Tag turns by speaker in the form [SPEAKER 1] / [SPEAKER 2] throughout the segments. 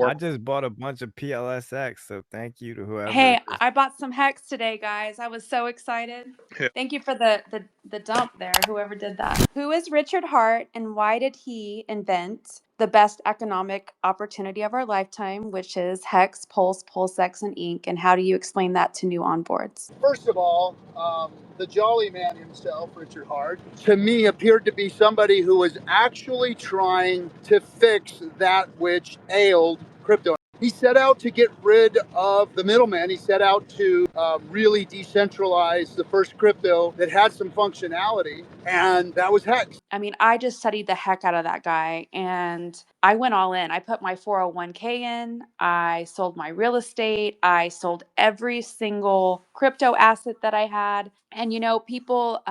[SPEAKER 1] I just bought a bunch of PLSX, so thank you to whoever
[SPEAKER 2] Hey, I bought some Hex today, guys. I was so excited. Thank you for the dump there, whoever did that. Who is Richard Hart and why did he invent the best economic opportunity of our lifetime, which is Hex, Pulse, PulseX, and Ink? And how do you explain that to new onboards?
[SPEAKER 3] First of all, the jolly man himself, Richard Hart, to me appeared to be somebody who was actually trying to fix that which ailed crypto. He set out to get rid of the middleman. He set out to really decentralize the first crypto that had some functionality, and that was Hex.
[SPEAKER 2] I mean, I just studied the heck out of that guy and I went all in. I put my 401k in, I sold my real estate, I sold every single crypto asset that I had. And people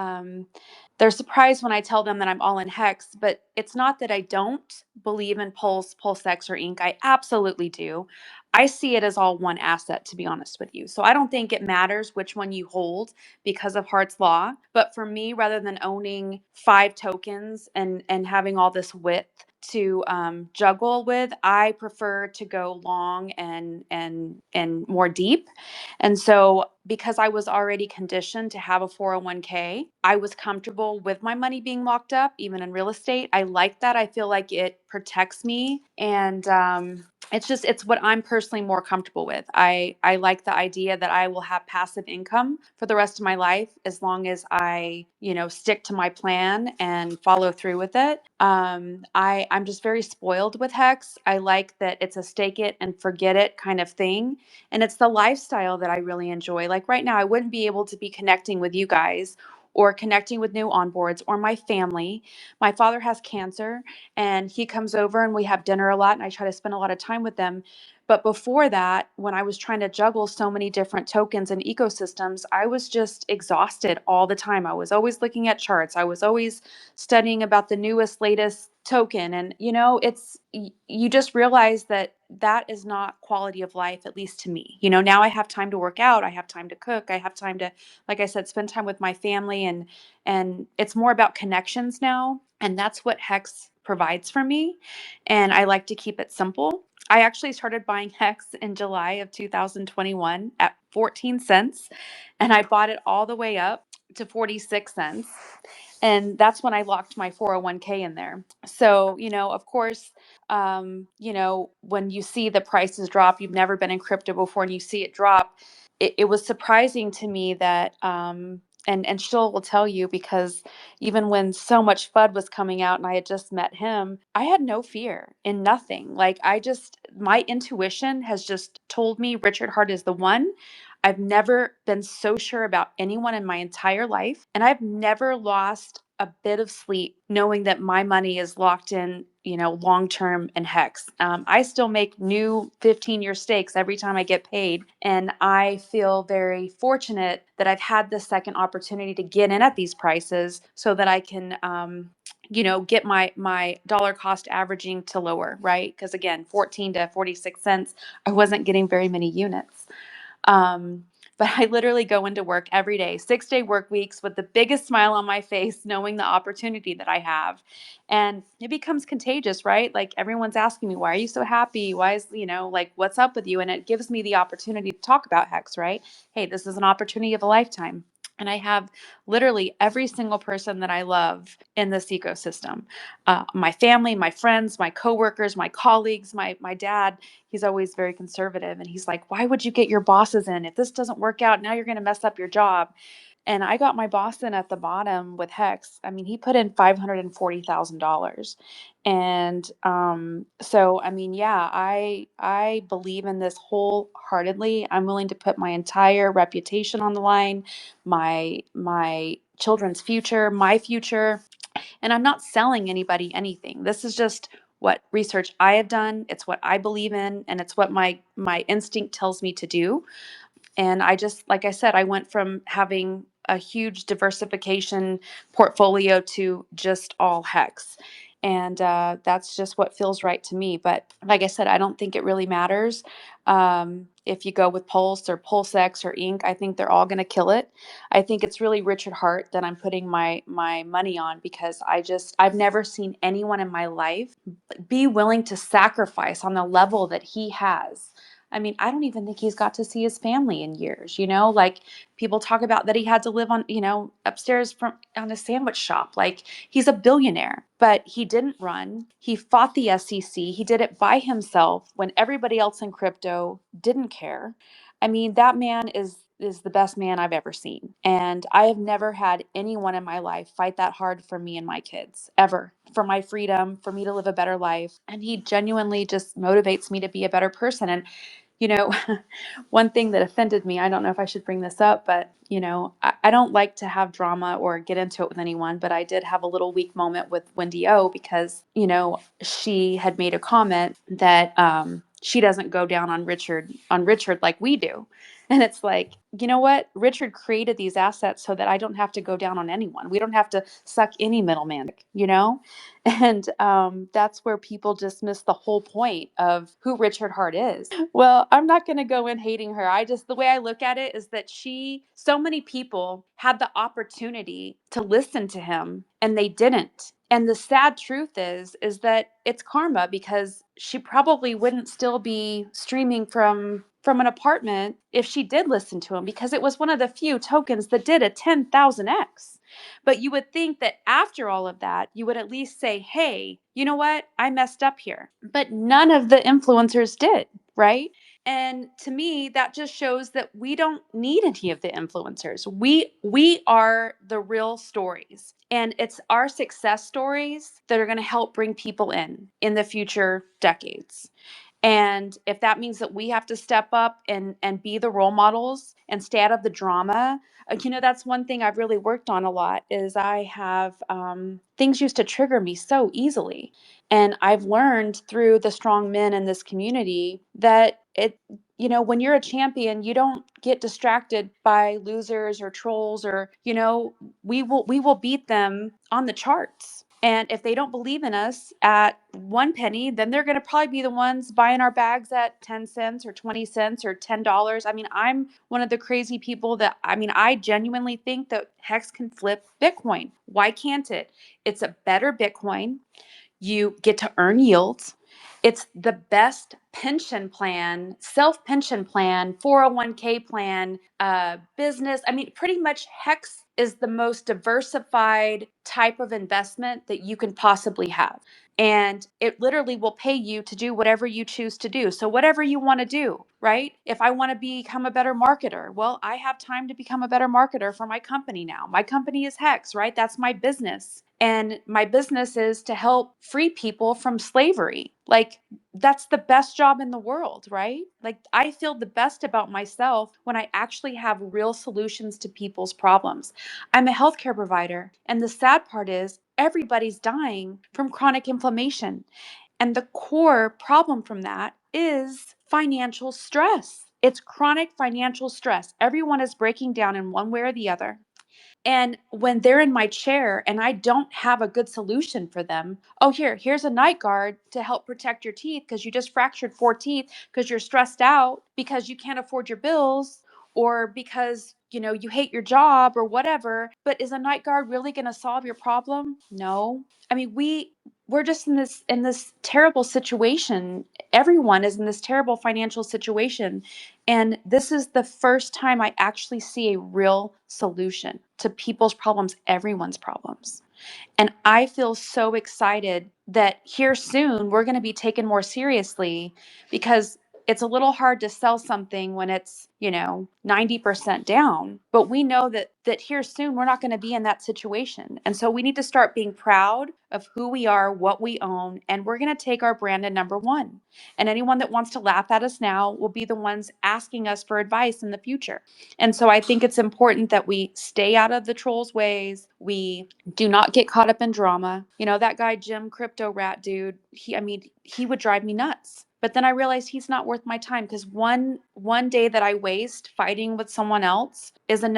[SPEAKER 2] they're surprised when I tell them that I'm all in Hex, but it's not that I don't believe in Pulse, PulseX, or Ink. I absolutely do. I see it as all one asset, to be honest with you. So I don't think it matters which one you hold because of Hart's law. But for me, rather than owning 5 tokens and having all this width to juggle with, I prefer to go long and more deep. And so because I was already conditioned to have a 401k, I was comfortable with my money being locked up, even in real estate. I like that. I feel like it protects me, and it's what I'm personally more comfortable with. I like the idea that I will have passive income for the rest of my life as long as I stick to my plan and follow through with it. I'm just very spoiled with Hex. I like that it's a stake it and forget it kind of thing, and it's the lifestyle that I really enjoy. Like right now, I wouldn't be able to be connecting with you guys or connecting with new onboards or my family. My father has cancer and he comes over and we have dinner a lot and I try to spend a lot of time with them. But before that, when I was trying to juggle so many different tokens and ecosystems, I was just exhausted all the time. I was always looking at charts. I was always studying about the newest, latest token. And, you just realize that that is not quality of life, at least to me. Now I have time to work out. I have time to cook. I have time to, like I said, spend time with my family. And it's more about connections now. And that's what Hex provides for me. And I like to keep it simple. I actually started buying Hex in July of 2021 at 14 cents, and I bought it all the way up to 46 cents. And that's when I locked my 401k in there. So, of course, when you see the prices drop, you've never been in crypto before and you see it drop, it was surprising to me that, and Shill will tell you because even when so much FUD was coming out and I had just met him, I had no fear in nothing. Like my intuition has just told me Richard Hart is the one. I've never been so sure about anyone in my entire life. And I've never lost a bit of sleep knowing that my money is locked in, long term in Hex. I still make new 15-year stakes every time I get paid. And I feel very fortunate that I've had this second opportunity to get in at these prices so that I can, get my dollar cost averaging to lower, right? Because again, 14 to 46 cents, I wasn't getting very many units. Um, but I literally go into work every day, 6-day work weeks with the biggest smile on my face, knowing the opportunity that I have. And it becomes contagious, right? Like everyone's asking me, why are you so happy? Why is, like, what's up with you? And it gives me the opportunity to talk about Hex, right? Hey, this is an opportunity of a lifetime. And I have literally every single person that I love in this ecosystem. My family, my friends, my coworkers, my colleagues, my dad. He's always very conservative. And he's like, why would you get your bosses in? If this doesn't work out, now you're going to mess up your job. And I got my boss in at the bottom with Hex. I mean, he put in $540,000. And so, I mean, yeah, I believe in this wholeheartedly. I'm willing to put my entire reputation on the line, my children's future, my future. And I'm not selling anybody anything. This is just what research I have done. It's what I believe in, and it's what my instinct tells me to do. And I just, like I said, I went from having a huge diversification portfolio to just all Hex. And that's just what feels right to me. But like I said, I don't think it really matters if you go with Pulse or Pulsex or Inc. I think they're all going to kill it. I think it's really Richard Hart that I'm putting my money on, because I've never seen anyone in my life be willing to sacrifice on the level that he has. I mean, I don't even think he's got to see his family in years, like people talk about that he had to live on, upstairs from on a sandwich shop. Like, he's a billionaire, but he didn't run. He fought the SEC. He did it by himself when everybody else in crypto didn't care. I mean, that man is the best man I've ever seen. And I have never had anyone in my life fight that hard for me and my kids, ever, for my freedom, for me to live a better life. And he genuinely just motivates me to be a better person. And you know, one thing that offended me, I don't know if I should bring this up, but, I don't like to have drama or get into it with anyone, but I did have a little weak moment with Wendy O because, she had made a comment that she doesn't go down on Richard like we do. And it's like, you know what? Richard created these assets so that I don't have to go down on anyone. We don't have to suck any middleman, you know? And that's where people just miss the whole point of who Richard Hart is. Well, I'm not going to go in hating her. The way I look at it is that so many people had the opportunity to listen to him and they didn't. And the sad truth is that it's karma, because she probably wouldn't still be streaming from an apartment if she did listen to him, because it was one of the few tokens that did a 10,000x. But you would think that after all of that, you would at least say, hey, you know what? I messed up here. But none of the influencers did, right? And to me, that just shows that we don't need any of the influencers. We are the real stories. And it's our success stories that are going to help bring people in the future decades. And if that means that we have to step up and be the role models and stay out of the drama, that's one thing I've really worked on a lot. Is I have things used to trigger me so easily, and I've learned through the strong men in this community that when you're a champion, you don't get distracted by losers or trolls, or we will beat them on the charts. And if they don't believe in us at 1 penny, then they're going to probably be the ones buying our bags at 10 cents or 20 cents or $10. I mean, I'm one of the crazy people I genuinely think that Hex can flip Bitcoin. Why can't it? It's a better Bitcoin. You get to earn yields. It's the best pension plan, self pension plan, 401k plan, business. I mean, pretty much Hex is the most diversified type of investment that you can possibly have. And it literally will pay you to do whatever you choose to do. So, whatever you want to do, right? If I want to become a better marketer, well, I have time to become a better marketer for my company now. My company is Hex, right? That's my business. And my business is to help free people from slavery. Like, that's the best job in the world, right? Like, I feel the best about myself when I actually have real solutions to people's problems. I'm a healthcare provider. And the sad part is, everybody's dying from chronic inflammation. And the core problem from that is financial stress. It's chronic financial stress. Everyone is breaking down in one way or the other. And when they're in my chair and I don't have a good solution for them, oh, here's a night guard to help protect your teeth because you just fractured 4 teeth because you're stressed out because you can't afford your bills, or because you hate your job or whatever. But is a night guard really going to solve your problem? No. I mean, we're just in this terrible situation. Everyone is in this terrible financial situation, and this is the first time I actually see a real solution to people's problems, everyone's problems. And I feel so excited that here soon we're going to be taken more seriously, because it's a little hard to sell something when it's, 90% down. But we know that here soon we're not going to be in that situation. And so we need to start being proud of who we are, what we own, and we're going to take our brand to number one. And anyone that wants to laugh at us now will be the ones asking us for advice in the future. And so I think it's important that we stay out of the trolls' ways. We do not get caught up in drama. That guy, Jim Crypto Rat dude, he would drive me nuts. But then I realized he's not worth my time, because one day that I waste fighting with someone else is a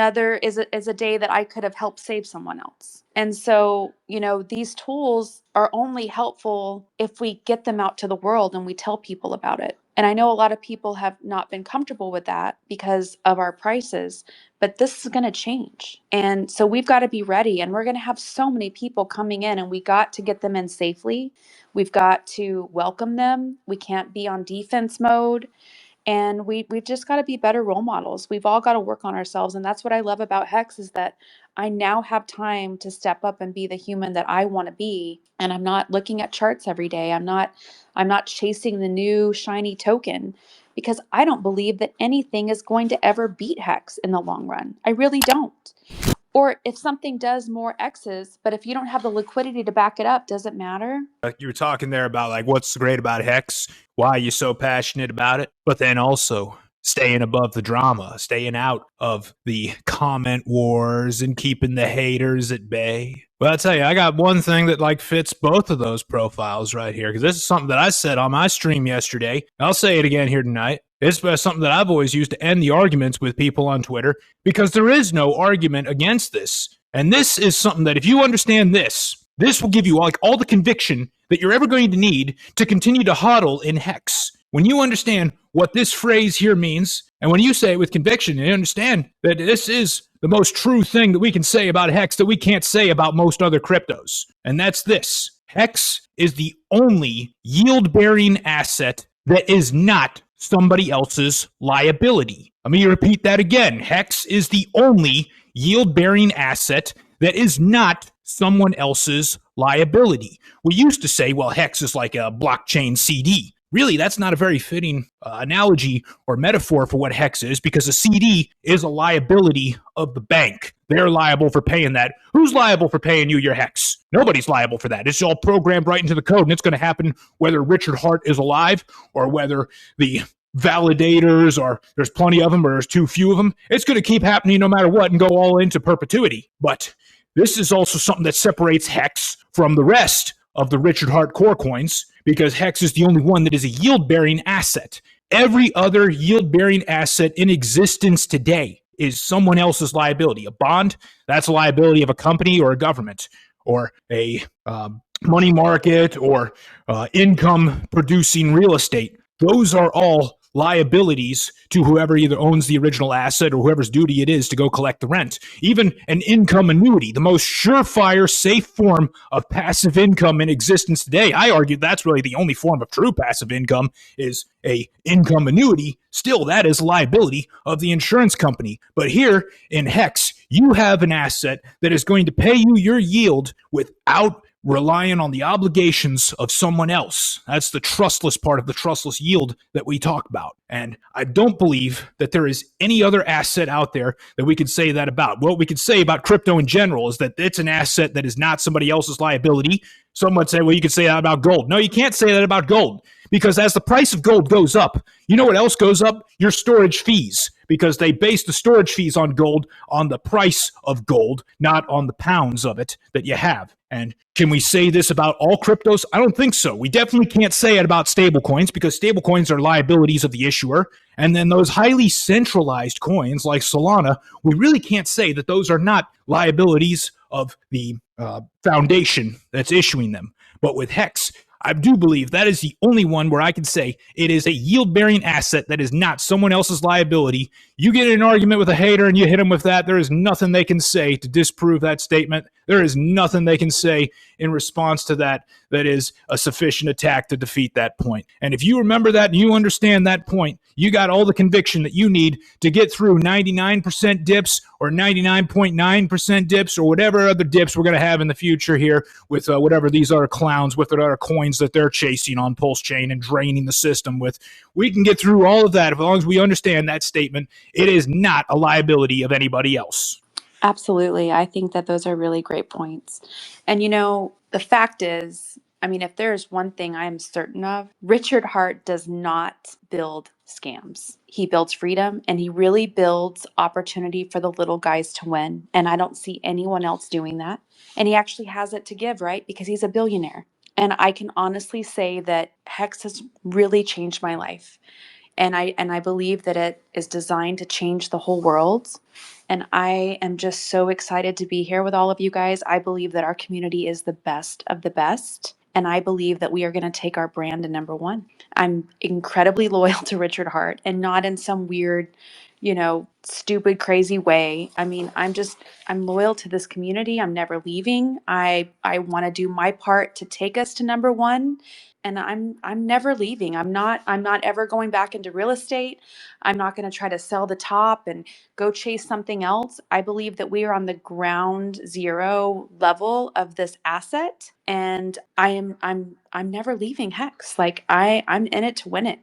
[SPEAKER 2] day that I could have helped save someone else. And so, these tools are only helpful if we get them out to the world and we tell people about it. And I know a lot of people have not been comfortable with that because of our prices, but this is going to change. And so we've got to be ready, and we're going to have so many people coming in, and we got to get them in safely. We've got to welcome them. We can't be on defense mode. And we've just got to be better role models. We've all got to work on ourselves. And that's what I love about Hex, is that I now have time to step up and be the human that I want to be. And I'm not looking at charts every day. I'm not chasing the new shiny token, because I don't believe that anything is going to ever beat Hex in the long run. I really don't. Or if something does more X's, but if you don't have the liquidity to back it up, does it matter?
[SPEAKER 4] You were talking there about like what's great about Hex, why you're so passionate about it, but then also staying above the drama, staying out of the comment wars and keeping the haters at bay. Well, I'll tell you, I got one thing that like fits both of those profiles right here, because this is something that I said on my stream yesterday. I'll say it again here tonight. It's something that I've always used to end the arguments with people on Twitter, because there is no argument against this. And this is something that if you understand this will give you like all the conviction that you're ever going to need to continue to hodl in Hex. When you understand what this phrase here means, and when you say it with conviction, you understand that this is the most true thing that we can say about Hex that we can't say about most other cryptos. And that's this. Hex is the only yield-bearing asset that is not somebody else's liability. Let me repeat that again. Hex is the only yield-bearing asset that is not someone else's liability. We used to say, well, Hex is like a blockchain CD. Really, that's not a very fitting analogy or metaphor for what Hex is, because a CD is a liability of the bank. They're liable for paying that. Who's liable for paying you your Hex? Nobody's liable for that. It's all programmed right into the code, and it's going to happen whether Richard Hart is alive or whether the validators, or there's plenty of them or there's too few of them. It's going to keep happening no matter what and go all into perpetuity. But this is also something that separates Hex from the rest of the Richard Hart core coins, because Hex is the only one that is a yield-bearing asset. Every other yield-bearing asset in existence today is someone else's liability. A bond, that's a liability of a company or a government, or a money market, or income-producing real estate. Those are all liabilities to whoever either owns the original asset or whoever's duty it is to go collect the rent. Even an income annuity, the most surefire, safe form of passive income in existence today. I argue that's really the only form of true passive income, is a income annuity. Still, that is a liability of the insurance company. But here in Hex, you have an asset that is going to pay you your yield without relying on the obligations of someone else. That's the trustless part of the trustless yield that we talk about. And I don't believe that there is any other asset out there that we could say that about. What we could say about crypto in general is that it's an asset that is not somebody else's liability. Some would say, well, you could say that about gold. No, you can't say that about gold, because as the price of gold goes up, you know what else goes up? Your storage fees, because they base the storage fees on gold on the price of gold, not on the pounds of it that you have. And can we say this about all cryptos? I don't think so. We definitely can't say it about stablecoins, because stablecoins are liabilities of the issuer. And then those highly centralized coins like Solana, we really can't say that those are not liabilities of the foundation that's issuing them. But with Hex, I do believe that is the only one where I can say it is a yield-bearing asset that is not someone else's liability. You get in an argument with a hater and you hit them with that, there is nothing they can say to disprove that statement. There is nothing they can say in response to that that is a sufficient attack to defeat that point. And if you remember that and you understand that point, you got all the conviction that you need to get through 99% dips or 99.9% dips or whatever other dips we're going to have in the future here with whatever these other clowns with their other coins that they're chasing on Pulsechain and draining the system with. We can get through all of that as long as we understand that statement. It is not a liability of anybody else.
[SPEAKER 2] Absolutely. I think that those are really great points. And the fact is, if there's one thing I am certain of, Richard Hart does not build scams. He builds freedom, and he really builds opportunity for the little guys to win. And I don't see anyone else doing that. And he actually has it to give, right? Because he's a billionaire. And I can honestly say that Hex has really changed my life. And I believe that it is designed to change the whole world. And I am just so excited to be here with all of you guys. I believe that our community is the best of the best. And I believe that we are going to take our brand to number one. I'm incredibly loyal to Richard Hart, and not in some weird, stupid, crazy way. I mean, I'm loyal to this community. I'm never leaving. I want to do my part to take us to number one. And I'm never leaving. I'm not ever going back into real estate. I'm not going to try to sell the top and go chase something else. I believe that we are on the ground zero level of this asset, and I'm never leaving Hex. Like I'm in it to win it.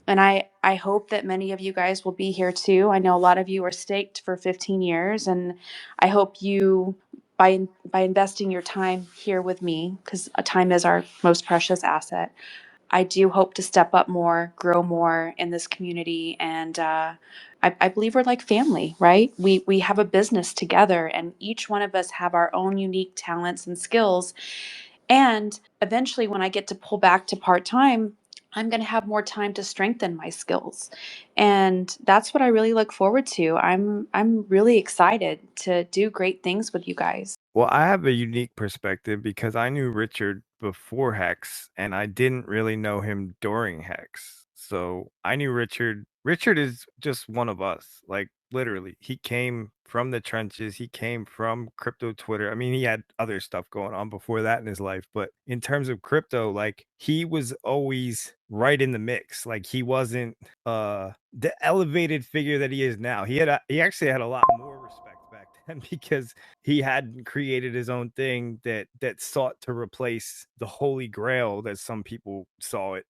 [SPEAKER 2] And I hope that many of you guys will be here too. I know a lot of you are staked for 15 years, and I hope you by investing your time here with me, because time is our most precious asset. I do hope to step up more, grow more in this community, and I believe we're like family, right? We have a business together, and each one of us have our own unique talents and skills. And eventually, when I get to pull back to part time, I'm going to have more time to strengthen my skills, and that's what I really look forward to. I'm really excited to do great things with you guys.
[SPEAKER 1] Well, I have a unique perspective because I knew Richard before Hex and I didn't really know him during Hex. So I knew Richard. Richard is just one of us. Like literally, he came from the trenches. He came from crypto Twitter. I mean, he had other stuff going on before that in his life, but in terms of crypto, like he was always right in the mix. Like he wasn't the elevated figure that he is now. He actually had a lot more respect back then because he hadn't created his own thing that sought to replace the holy grail that some people saw it,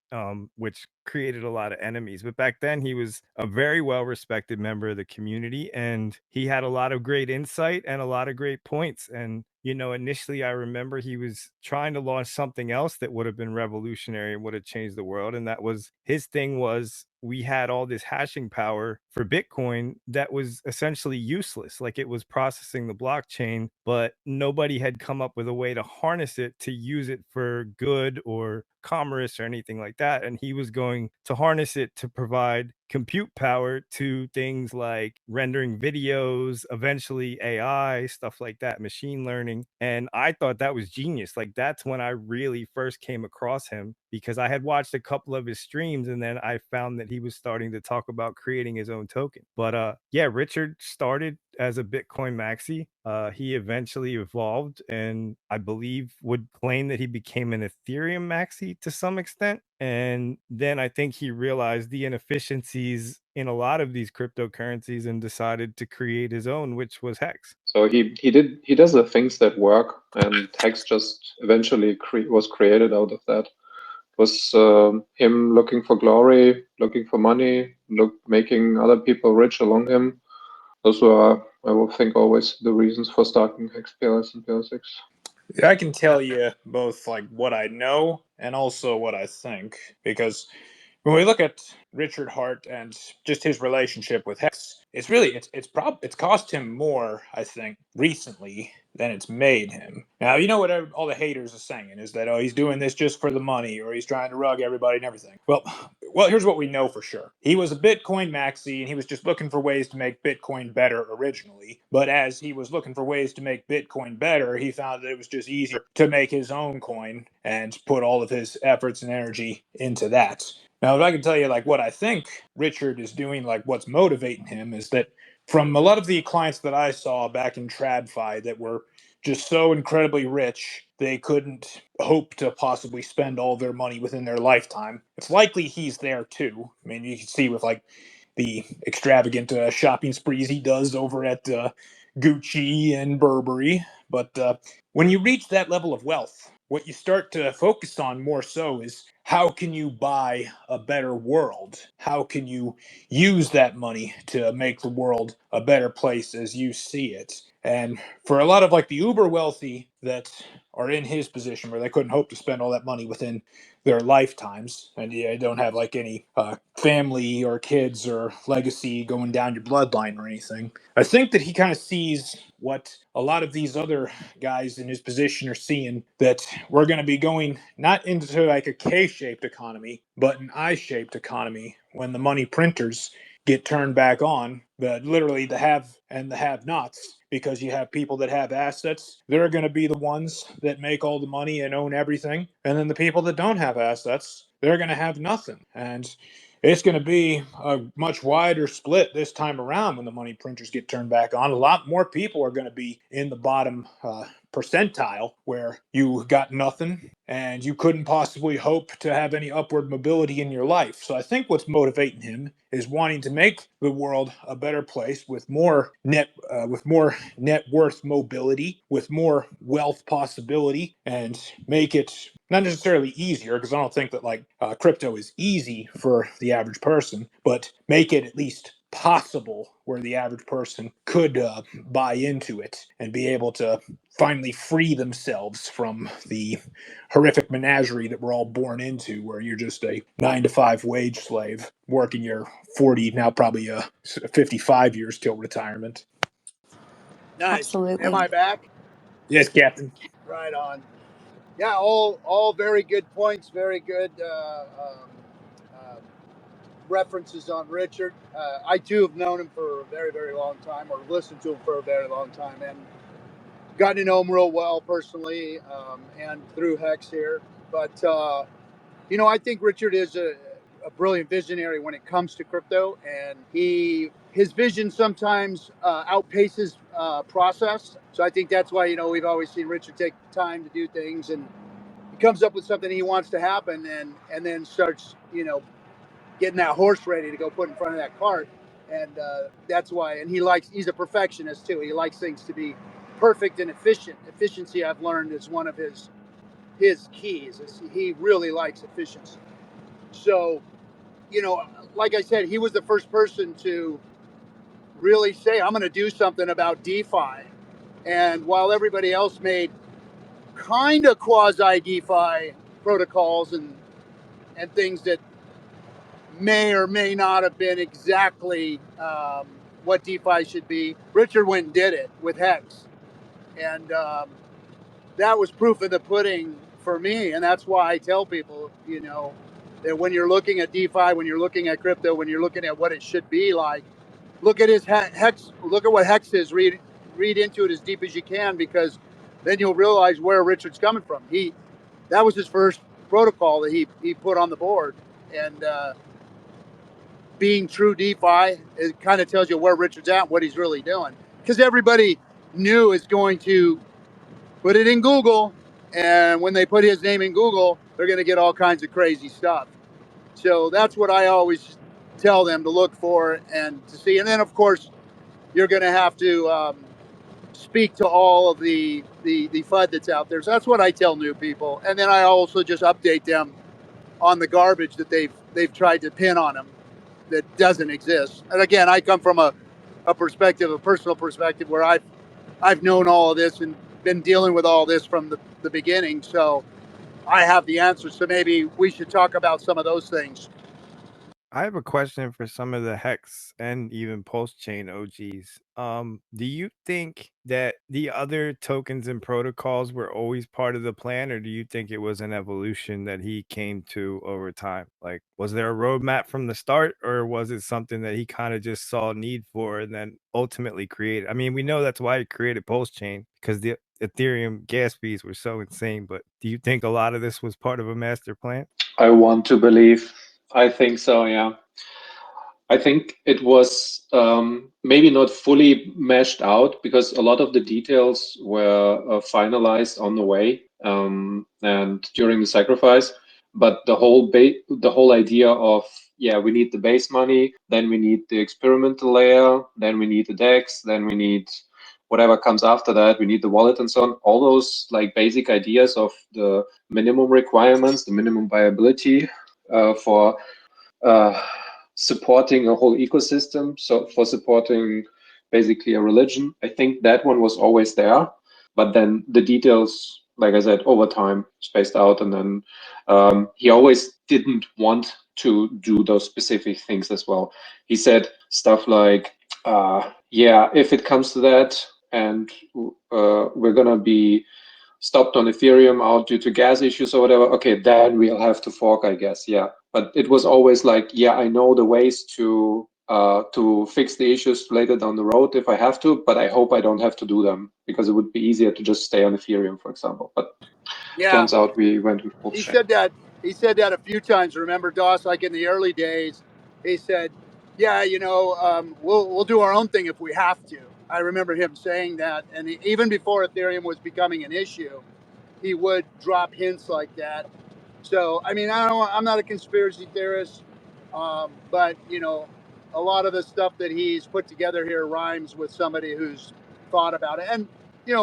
[SPEAKER 1] which created a lot of enemies. But back then he was a very well respected member of the community, and he had a lot of great insight and a lot of great points. And initially I remember he was trying to launch something else that would have been revolutionary and would have changed the world. And that was his thing. Was we had all this hashing power for Bitcoin that was essentially useless. Like it was processing the blockchain, but nobody had come up with a way to harness it to use it for good or commerce or anything like that. And he was going to harness it to provide compute power to things like rendering videos, eventually AI, stuff like that, machine learning. And I thought that was genius. Like that's when I really first came across him, because I had watched a couple of his streams and then I found that he was starting to talk about creating his own token. But yeah, Richard started as a Bitcoin maxi. He eventually evolved and I believe would claim that he became an Ethereum maxi to some extent. And then I think he realized the inefficiencies in a lot of these cryptocurrencies and decided to create his own, which was Hex.
[SPEAKER 5] So he does the things that work, and Hex just eventually was created out of that. It was him looking for glory, looking for money, making other people rich along him. Those were, I would think, always the reasons for starting Hex PLS and PLS6.
[SPEAKER 4] Yeah, I can tell you both like what I know and also what I think, because when we look at Richard Hart and just his relationship with Hex, it's cost him more, I think, recently than it's made him. Now, you know what all the haters are saying is that, oh, he's doing this just for the money, or he's trying to rug everybody and everything. Well, here's what we know for sure. He was a Bitcoin maxi, and he was just looking for ways to make Bitcoin better originally. But as he was looking for ways to make Bitcoin better, he found that it was just easier to make his own coin and put all of his efforts and energy into that. Now, if I can tell you like what I think Richard is doing, like what's motivating him, is that from a lot of the clients that I saw back in TradFi that were just so incredibly rich they couldn't hope to possibly spend all their money within their lifetime. It's likely he's there too. I mean, you can see with like the extravagant shopping sprees he does over at Gucci and Burberry. But when you reach that level of wealth, what you start to focus on more so is how can you buy a better world? How can you use that money to make the world a better place as you see it? And for a lot of like the uber wealthy that are in his position where they couldn't hope to spend all that money within their lifetimes, and you don't have like any family or kids or legacy going down your bloodline or anything, I think that he kind of sees what a lot of these other guys in his position are seeing, that we're going to be going not into like a K-shaped economy, but an I-shaped economy when the money printers get turned back on, but literally the have and the have nots, because you have people that have assets, they're going to be the ones that make all the money and own everything. And then the people that don't have assets, they're going to have nothing. And it's going to be a much wider split this time around when the money printers get turned back on. A lot more people are going to be in the bottom percentile where you got nothing and you couldn't possibly hope to have any upward mobility in your life. So I think what's motivating him is wanting to make the world a better place with more net worth mobility, with more wealth possibility, and make it not necessarily easier, because I don't think that like crypto is easy for the average person, but make it at least possible where the average person could buy into it and be able to finally free themselves from the horrific menagerie that we're all born into, where you're just a 9 to 5 wage slave working your 40, now probably 55 years till retirement.
[SPEAKER 3] Nice. Am
[SPEAKER 2] Absolutely.
[SPEAKER 3] I back?
[SPEAKER 4] Yes, Captain.
[SPEAKER 3] Right on. Yeah, all very good points. Very good references on Richard. I too have known him for a very, very long time, or listened to him for a very long time, and gotten to know him real well personally, and through Hex here. But I think Richard is a brilliant visionary when it comes to crypto, and his vision sometimes outpaces process. So I think that's why we've always seen Richard take time to do things, and he comes up with something he wants to happen, and then starts getting that horse ready to go put in front of that cart. And that's why. And he's a perfectionist too. He likes things to be perfect and efficient. Efficiency, I've learned, is one of his keys. He really likes efficiency. So, like I said, he was the first person to really say, I'm going to do something about DeFi. And while everybody else made kind of quasi DeFi protocols and things that may or may not have been exactly what DeFi should be, Richard went and did it with Hex. And that was proof of the pudding for me. And that's why I tell people, that when you're looking at DeFi, when you're looking at crypto, when you're looking at what it should be like, look at his Hex, look at what Hex is, read into it as deep as you can, because then you'll realize where Richard's coming from. That was his first protocol that he put on the board. And being true DeFi, it kind of tells you where Richard's at and what he's really doing. Because everybody new is going to put it in Google, and when they put his name in Google, they're going to get all kinds of crazy stuff. So that's what I always tell them to look for and to see. And then, of course, you're going to have to speak to all of the FUD that's out there. So that's what I tell new people. And then I also just update them on the garbage that they've tried to pin on them that doesn't exist. And again, I come from a perspective, a personal perspective, where I've known all of this and been dealing with all this from the beginning. So I have the answers. So maybe we should talk about some of those things.
[SPEAKER 1] I have a question for some of the Hex and even Pulsechain OGs. Do you think that the other tokens and protocols were always part of the plan, or do you think it was an evolution that he came to over time? Like, was there a roadmap from the start, or was it something that he kind of just saw a need for and then ultimately created? I mean, we know that's why he created Pulsechain, because the Ethereum gas fees were so insane, but do you think a lot of this was part of a master plan?
[SPEAKER 5] I want to believe. I think so, yeah. I think it was maybe not fully meshed out, because a lot of the details were finalized on the way and during the sacrifice. But the whole idea of, we need the base money, then we need the experimental layer, then we need the DEX, then we need whatever comes after that, we need the wallet and so on. All those like basic ideas of the minimum requirements, the minimum viability for supporting a whole ecosystem, so for supporting basically a religion. I think that one was always there, but then the details, like I said, over time spaced out, and then he always didn't want to do those specific things as well. He said stuff like, yeah, if it comes to that, and we're gonna be stopped on Ethereum out due to gas issues or whatever, okay, then we'll have to fork, I guess. Yeah, but it was always like, yeah, I know the ways to fix the issues later down the road if I have to, but I hope I don't have to do them, because it would be easier to just stay on Ethereum, for example. But
[SPEAKER 3] Yeah,
[SPEAKER 5] turns out we went with
[SPEAKER 3] he
[SPEAKER 5] Pulsechain.
[SPEAKER 3] said that. He said that a few times. Remember, Doss? Like in the early days, he said, "Yeah, we'll do our own thing if we have to." I remember him saying that, and even before Ethereum was becoming an issue, he would drop hints like that. So, I mean, I'm not a conspiracy theorist, but a lot of the stuff that he's put together here rhymes with somebody who's thought about it. And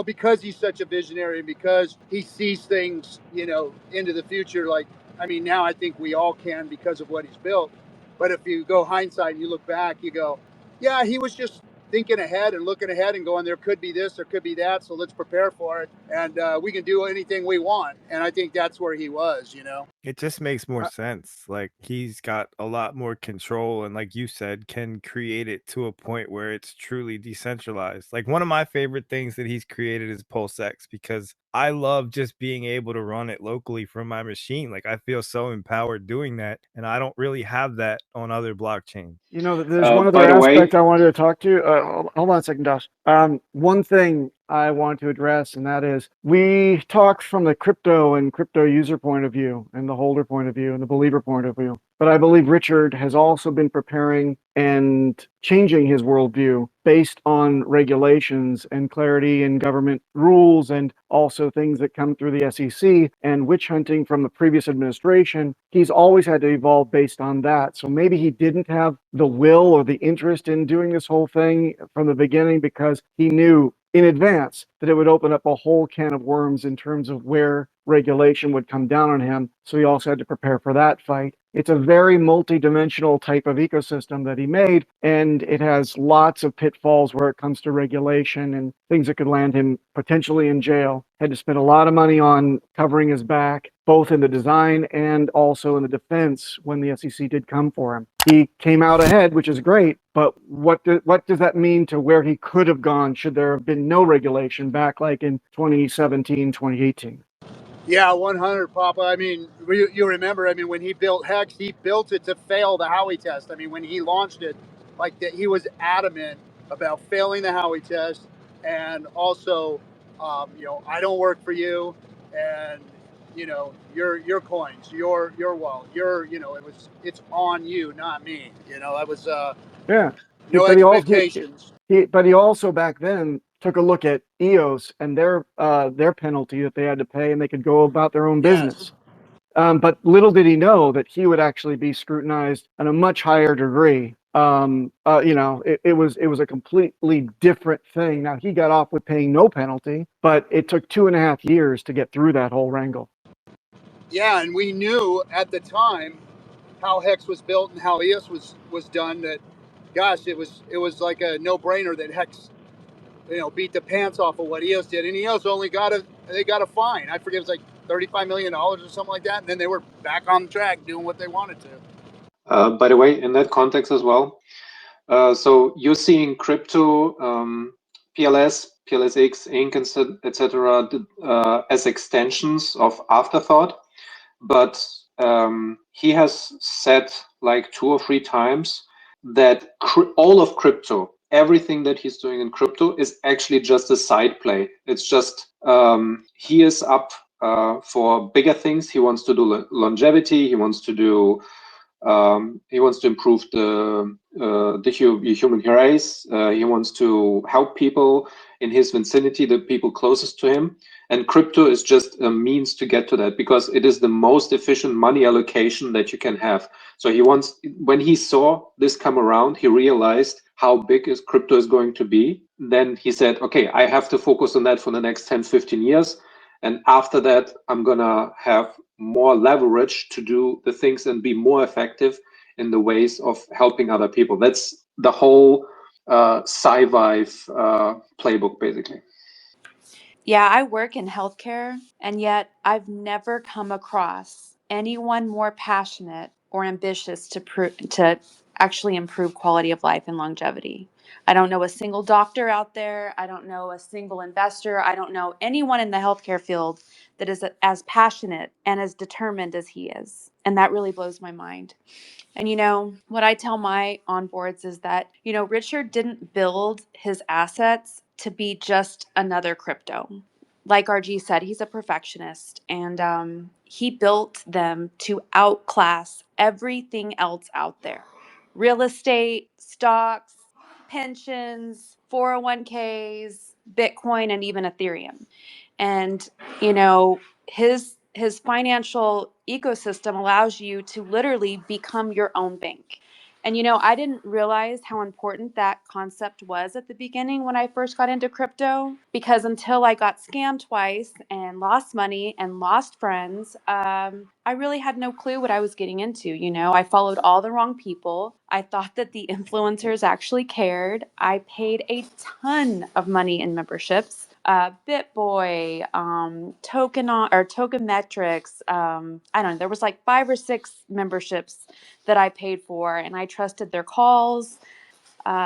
[SPEAKER 3] because he's such a visionary, because he sees things, into the future. Like, I mean, now I think we all can because of what he's built. But if you go hindsight and you look back, you go, yeah, he was just thinking ahead and looking ahead and going, there could be this, there could be that, so let's prepare for it, and we can do anything we want. And I think that's where he was.
[SPEAKER 1] It just makes more sense. Like he's got a lot more control and like you said, can create it to a point where it's truly decentralized. Like one of my favorite things that he's created is PulseX because I love just being able to run it locally from my machine. Like I feel so empowered doing that and I don't really have that on other blockchains.
[SPEAKER 6] There's one
[SPEAKER 5] By
[SPEAKER 6] other
[SPEAKER 5] the way,
[SPEAKER 6] aspect I wanted to talk to. Hold on a second, Josh. One thing I want to address, and that is we talk from the crypto and crypto user point of view, and the holder point of view, and the believer point of view. But I believe Richard has also been preparing and changing his worldview based on regulations and clarity in government rules, and also things that come through the SEC and witch hunting from the previous administration. He's always had to evolve based on that. So maybe he didn't have the will or the interest in doing this whole thing from the beginning because he knew in advance that it would open up a whole can of worms in terms of where regulation would come down on him. So he also had to prepare for that fight. It's a very multi-dimensional type of ecosystem that he made, and it has lots of pitfalls where it comes to regulation and things that could land him potentially in jail. Had to spend a lot of money on covering his back, both in the design and also in the defense when the SEC did come for him. He came out ahead, which is great, but what does that mean to where he could have gone should there have been no regulation back like in 2017, 2018?
[SPEAKER 3] Yeah, 100, Papa. I mean, you remember, I mean, when he built Hex, he built it to fail the Howey test. I mean, when he launched it, like that, he was adamant about failing the Howey test, and also, I don't work for you, and your coins, your wallet, it's on you, not me. That was
[SPEAKER 6] Yeah,
[SPEAKER 3] no
[SPEAKER 6] but
[SPEAKER 3] expectations.
[SPEAKER 6] he also back then took a look at EOS and their penalty that they had to pay, and they could go about their own
[SPEAKER 3] Yes.
[SPEAKER 6] business. But little did he know that he would actually be scrutinized on a much higher degree. It was a completely different thing. Now he got off with paying no penalty, but it took 2.5 years to get through that whole wrangle.
[SPEAKER 3] Yeah, and we knew at the time how Hex was built and how EOS was done. That, gosh, it was like a no brainer that Hex, beat the pants off of what EOS did, and EOS only got a fine. I forget, it was like $35 million or something like that, and then they were back on track doing what they wanted to.
[SPEAKER 5] by the way, in that context as well, so you're seeing crypto, PLS, PLSX, Inc, etc., as extensions of Afterthought, but he has said like 2 or 3 times that all of crypto, everything that he's doing in crypto is actually just a side play. It's just he is up for bigger things. He wants to do longevity. He wants to do he wants to improve the human race. He wants to help people in his vicinity, the people closest to him. And crypto is just a means to get to that because it is the most efficient money allocation that you can have. So when he saw this come around, he realized how big crypto is going to be. Then he said, okay, I have to focus on that for the next 10, 15 years. And after that, I'm going to have more leverage to do the things and be more effective in the ways of helping other people. That's the whole sci-fi playbook, basically.
[SPEAKER 2] Yeah, I work in healthcare, and yet I've never come across anyone more passionate or ambitious to actually improve quality of life and longevity. I don't know a single doctor out there. I don't know a single investor. I don't know anyone in the healthcare field that is as passionate and as determined as he is. And that really blows my mind. And what I tell my onboards is that, Richard didn't build his assets to be just another crypto. Like RG said, he's a perfectionist, and he built them to outclass everything else out there: real estate, stocks, pensions, 401ks, Bitcoin, and even Ethereum. And his financial ecosystem allows you to literally become your own bank. And I didn't realize how important that concept was at the beginning when I first got into crypto, because until I got scammed twice and lost money and lost friends, I really had no clue what I was getting into. I followed all the wrong people. I thought that the influencers actually cared. I paid a ton of money in memberships. BitBoy, Token Metrics. I don't know. There was like 5 or 6 memberships that I paid for, and I trusted their calls.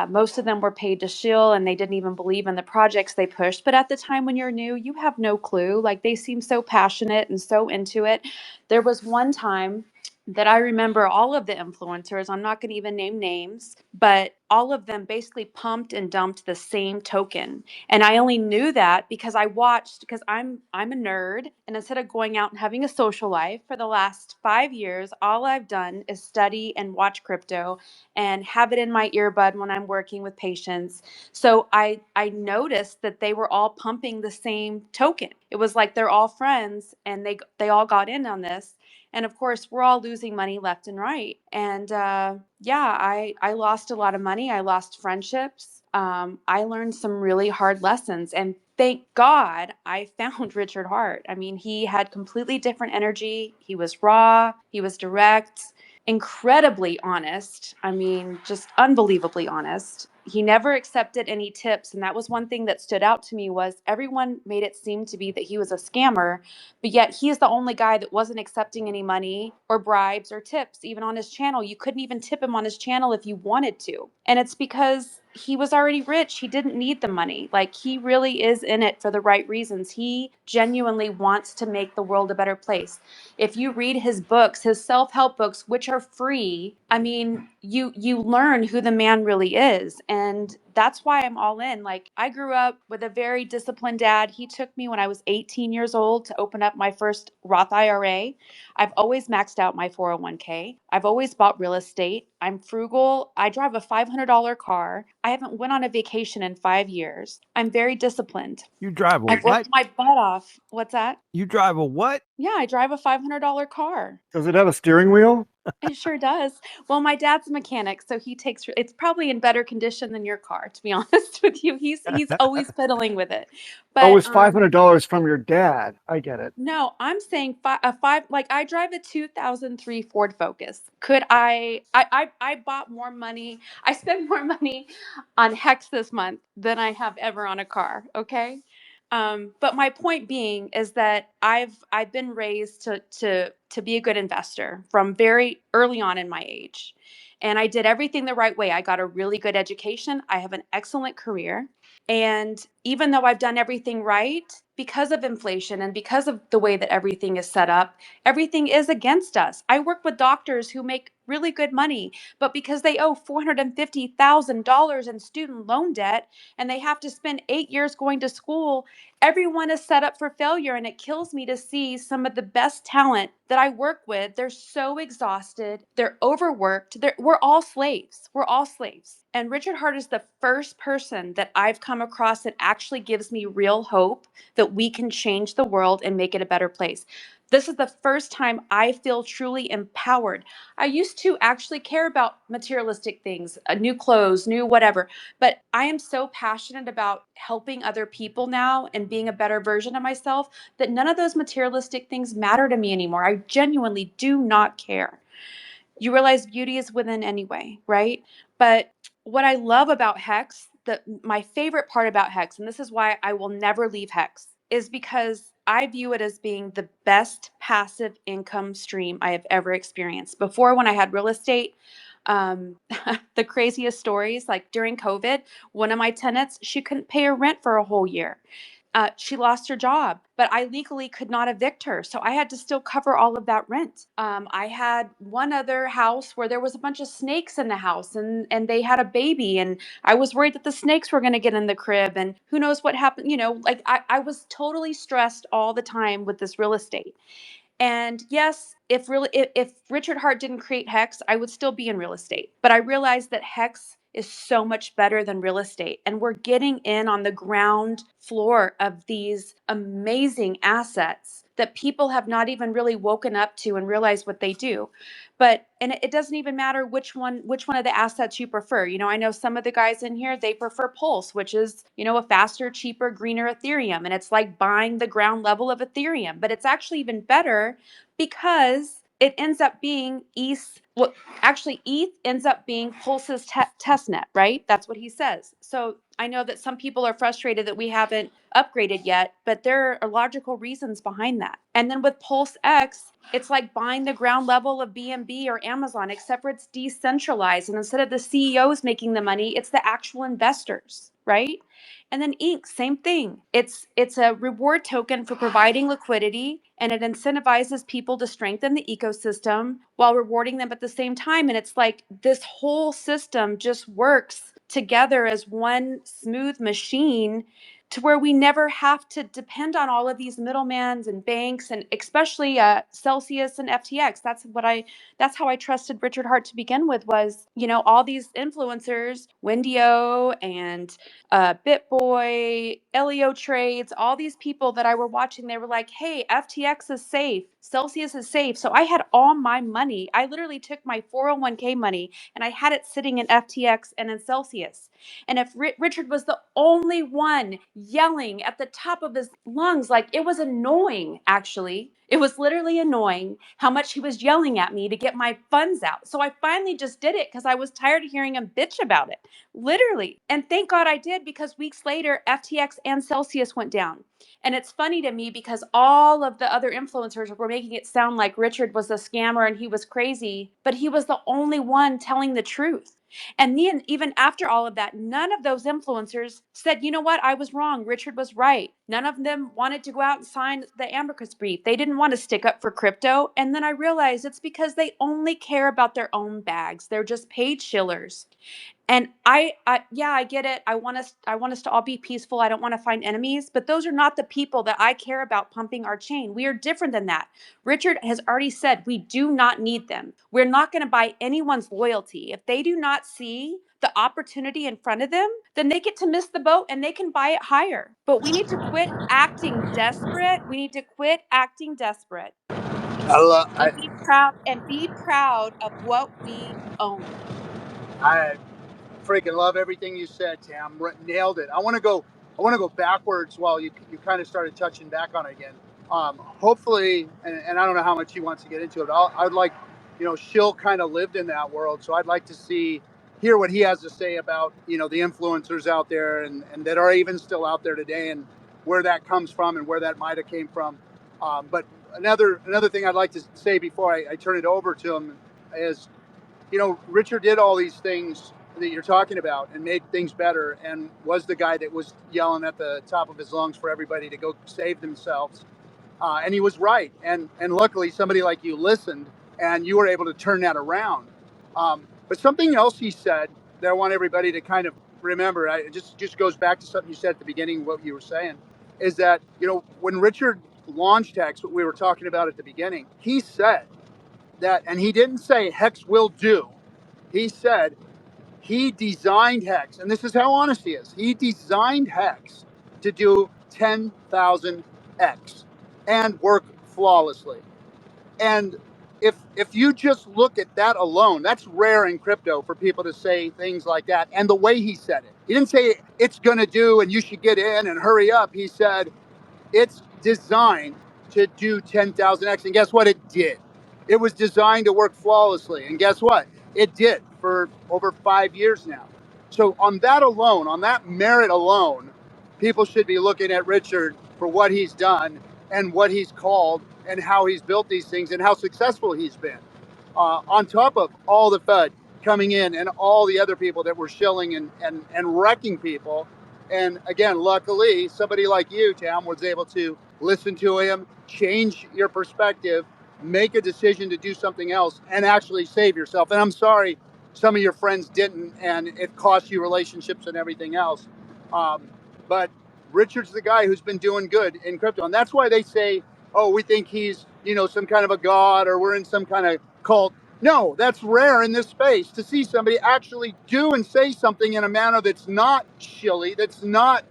[SPEAKER 2] Most of them were paid to shill, and they didn't even believe in the projects they pushed. But at the time when you're new, you have no clue. Like, they seem so passionate and so into it. There was one time that I remember all of the influencers, I'm not going to even name names, but all of them basically pumped and dumped the same token. And I only knew that because I watched, because I'm a nerd, and instead of going out and having a social life for the last 5 years, all I've done is study and watch crypto and have it in my earbud when I'm working with patients. So I noticed that they were all pumping the same token. It was like they're all friends, and they all got in on this. And of course, we're all losing money left and right. And yeah, I lost a lot of money. I lost friendships. I learned some really hard lessons. And thank God I found Richard Hart. I mean, he had completely different energy. He was raw, he was direct, incredibly honest. I mean, just unbelievably honest. He never accepted any tips, and that was one thing that stood out to me. Was everyone made it seem to be that he was a scammer, but yet he is the only guy that wasn't accepting any money or bribes or tips, even on his channel. You couldn't even tip him on his channel if you wanted to. And it's because he was already rich. He didn't need the money. Like, he really is in it for the right reasons. He genuinely wants to make the world a better place. If you read his books, his self-help books, which are free, I mean, you learn who the man really is. And that's why I'm all in. Like, I grew up with a very disciplined dad. He took me when I was 18 years old to open up my first Roth IRA. I've always maxed out my 401k. I've always bought real estate. I'm frugal. I drive a $500 car. I haven't went on a vacation in 5 years. I'm very disciplined.
[SPEAKER 1] You drive a
[SPEAKER 2] I've
[SPEAKER 1] what?
[SPEAKER 2] worked my butt off. What's that?
[SPEAKER 1] You drive a what?
[SPEAKER 2] Yeah, I drive a $500 car.
[SPEAKER 6] Does it have a steering wheel?
[SPEAKER 2] It sure does. Well, my dad's a mechanic, so he takes it's probably in better condition than your car, to be honest with you. He's always fiddling with it.
[SPEAKER 6] Oh,
[SPEAKER 2] But
[SPEAKER 6] it's $500 from your dad. I get it.
[SPEAKER 2] no, I'm saying like, I drive a 2003 Ford Focus. Could I bought more money. I spent more money on Hex this month than I have ever on a car, okay? But my point being is that I've been raised to be a good investor from very early on in my age. And I did everything the right way. I got a really good education. I have an excellent career. And even though I've done everything right, because of inflation and because of the way that everything is set up, everything is against us. I work with doctors who make really good money, but because they owe $450,000 in student loan debt and they have to spend 8 years going to school, everyone is set up for failure. And it kills me to see some of the best talent that I work with. They're so exhausted, they're overworked. We're all slaves. We're all slaves. And Richard Hart is the first person that I've come across that actually gives me real hope that we can change the world and make it a better place. This is the first time I feel truly empowered. I used to actually care about materialistic things, new clothes, new whatever, but I am so passionate about helping other people now and being a better version of myself that none of those materialistic things matter to me anymore. I genuinely do not care. You realize beauty is within anyway, right? But what I love about Hex, my favorite part about Hex, and this is why I will never leave Hex, is because I view it as being the best passive income stream I have ever experienced. Before, when I had real estate, the craziest stories, like during COVID, one of my tenants, she couldn't pay her rent for a whole year. She lost her job, but I legally could not evict her. So I had to still cover all of that rent. I had one other house where there was a bunch of snakes in the house, and they had a baby, and I was worried that the snakes were going to get in the crib, and who knows what happened. Like I was totally stressed all the time with this real estate. And yes, if Richard Hart didn't create Hex, I would still be in real estate. But I realized that Hex is so much better than real estate. And we're getting in on the ground floor of these amazing assets that people have not even really woken up to and realized what they do. And it doesn't even matter which one of the assets you prefer. I know some of the guys in here, they prefer Pulse, which is, a faster, cheaper, greener Ethereum. And it's like buying the ground level of Ethereum, but it's actually even better because it ends up being ETH ends up being Pulse's testnet, right? That's what he says. So I know that some people are frustrated that we haven't upgraded yet, but there are logical reasons behind that. And then with Pulse X, it's like buying the ground level of BNB or Amazon, except for it's decentralized. And instead of the CEOs making the money, it's the actual investors, right? And then Inc, same thing. It's a reward token for providing liquidity, and it incentivizes people to strengthen the ecosystem while rewarding them at the same time. And it's like this whole system just works together as one smooth machine to where we never have to depend on all of these middlemans and banks, and especially Celsius and FTX. That's how I trusted Richard Hart to begin with, was, all these influencers, Wendio and BitBoy, Elio Trades, all these people that I were watching, they were like, hey, FTX is safe, Celsius is safe. So I had all my money. I literally took my 401k money and I had it sitting in FTX and in Celsius. And if Richard was the only one yelling at the top of his lungs, like, it was annoying, actually. It was literally annoying how much he was yelling at me to get my funds out. So I finally just did it because I was tired of hearing him bitch about it. Literally. And thank God I did, because weeks later, FTX and Celsius went down. And it's funny to me because all of the other influencers were making it sound like Richard was a scammer and he was crazy, but he was the only one telling the truth. And then, even after all of that, none of those influencers said, you know what, I was wrong, Richard was right. None of them wanted to go out and sign the amicus brief. They didn't want to stick up for crypto. And then I realized it's because they only care about their own bags. They're just paid shillers. And yeah, I get it. I want us to all be peaceful. I don't want to find enemies, but those are not the people that I care about pumping our chain. We are different than that. Richard has already said we do not need them. We're not going to buy anyone's loyalty. If they do not see the opportunity in front of them, then they get to miss the boat and they can buy it higher. But we need to quit acting desperate. We need to quit acting desperate
[SPEAKER 3] I love.
[SPEAKER 2] and be proud of what we own.
[SPEAKER 3] I freaking love everything you said, Tam. Nailed it. I want to go backwards while you kind of started touching back on it again. Hopefully, and I don't know how much he wants to get into it. I'd like, Shill kind of lived in that world, so I'd like to hear what he has to say about, the influencers out there and that are even still out there today, and where that comes from and where that might have came from. But another thing I'd like to say before I turn it over to him is, Richard did all these things that you're talking about and made things better, and was the guy that was yelling at the top of his lungs for everybody to go save themselves. And he was right. And luckily, somebody like you listened, and you were able to turn that around. But something else he said that I want everybody to kind of remember, it just goes back to something you said at the beginning, what you were saying, is that, when Richard launched Hex, what we were talking about at the beginning, he said that, and he didn't say Hex will do. He said he designed Hex, and this is how honest he is. He designed Hex to do 10,000x and work flawlessly. And if you just look at that alone, that's rare in crypto for people to say things like that. And the way he said it, he didn't say it's going to do and you should get in and hurry up. He said it's designed to do 10,000x. And guess what? It did. It was designed to work flawlessly. And guess what? It did for over 5 years now. So on that alone, on that merit alone, people should be looking at Richard for what he's done and what he's called and how he's built these things and how successful he's been. On top of all the FUD coming in and all the other people that were shilling and wrecking people. And again, luckily, somebody like you, Tam, was able to listen to him, change your perspective, make a decision to do something else, and actually save yourself. And I'm sorry some of your friends didn't, and it cost you relationships and everything else. But Richard's the guy who's been doing good in crypto, and that's why they say, "Oh, we think he's some kind of a god, or we're in some kind of cult." No, that's rare in this space to see somebody actually do and say something in a manner that's not shilly, that's not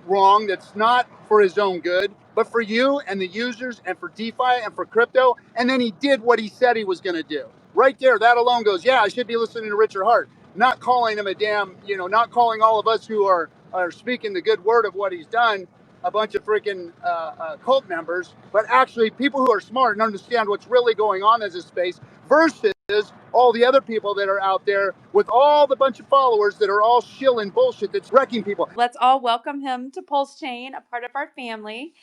[SPEAKER 3] wrong, that's not for his own good, but for you and the users and for DeFi and for crypto. And then he did what he said he was going to do. Right there, that alone goes, yeah, I should be listening to Richard Hart, not calling him a damn, not calling all of us who are speaking the good word of what he's done a bunch of freaking cult members, but actually people who are smart and understand what's really going on in this space versus all the other people that are out there with all the bunch of followers that are all shilling bullshit that's wrecking people.
[SPEAKER 2] Let's all welcome him to Pulsechain, a part of our family.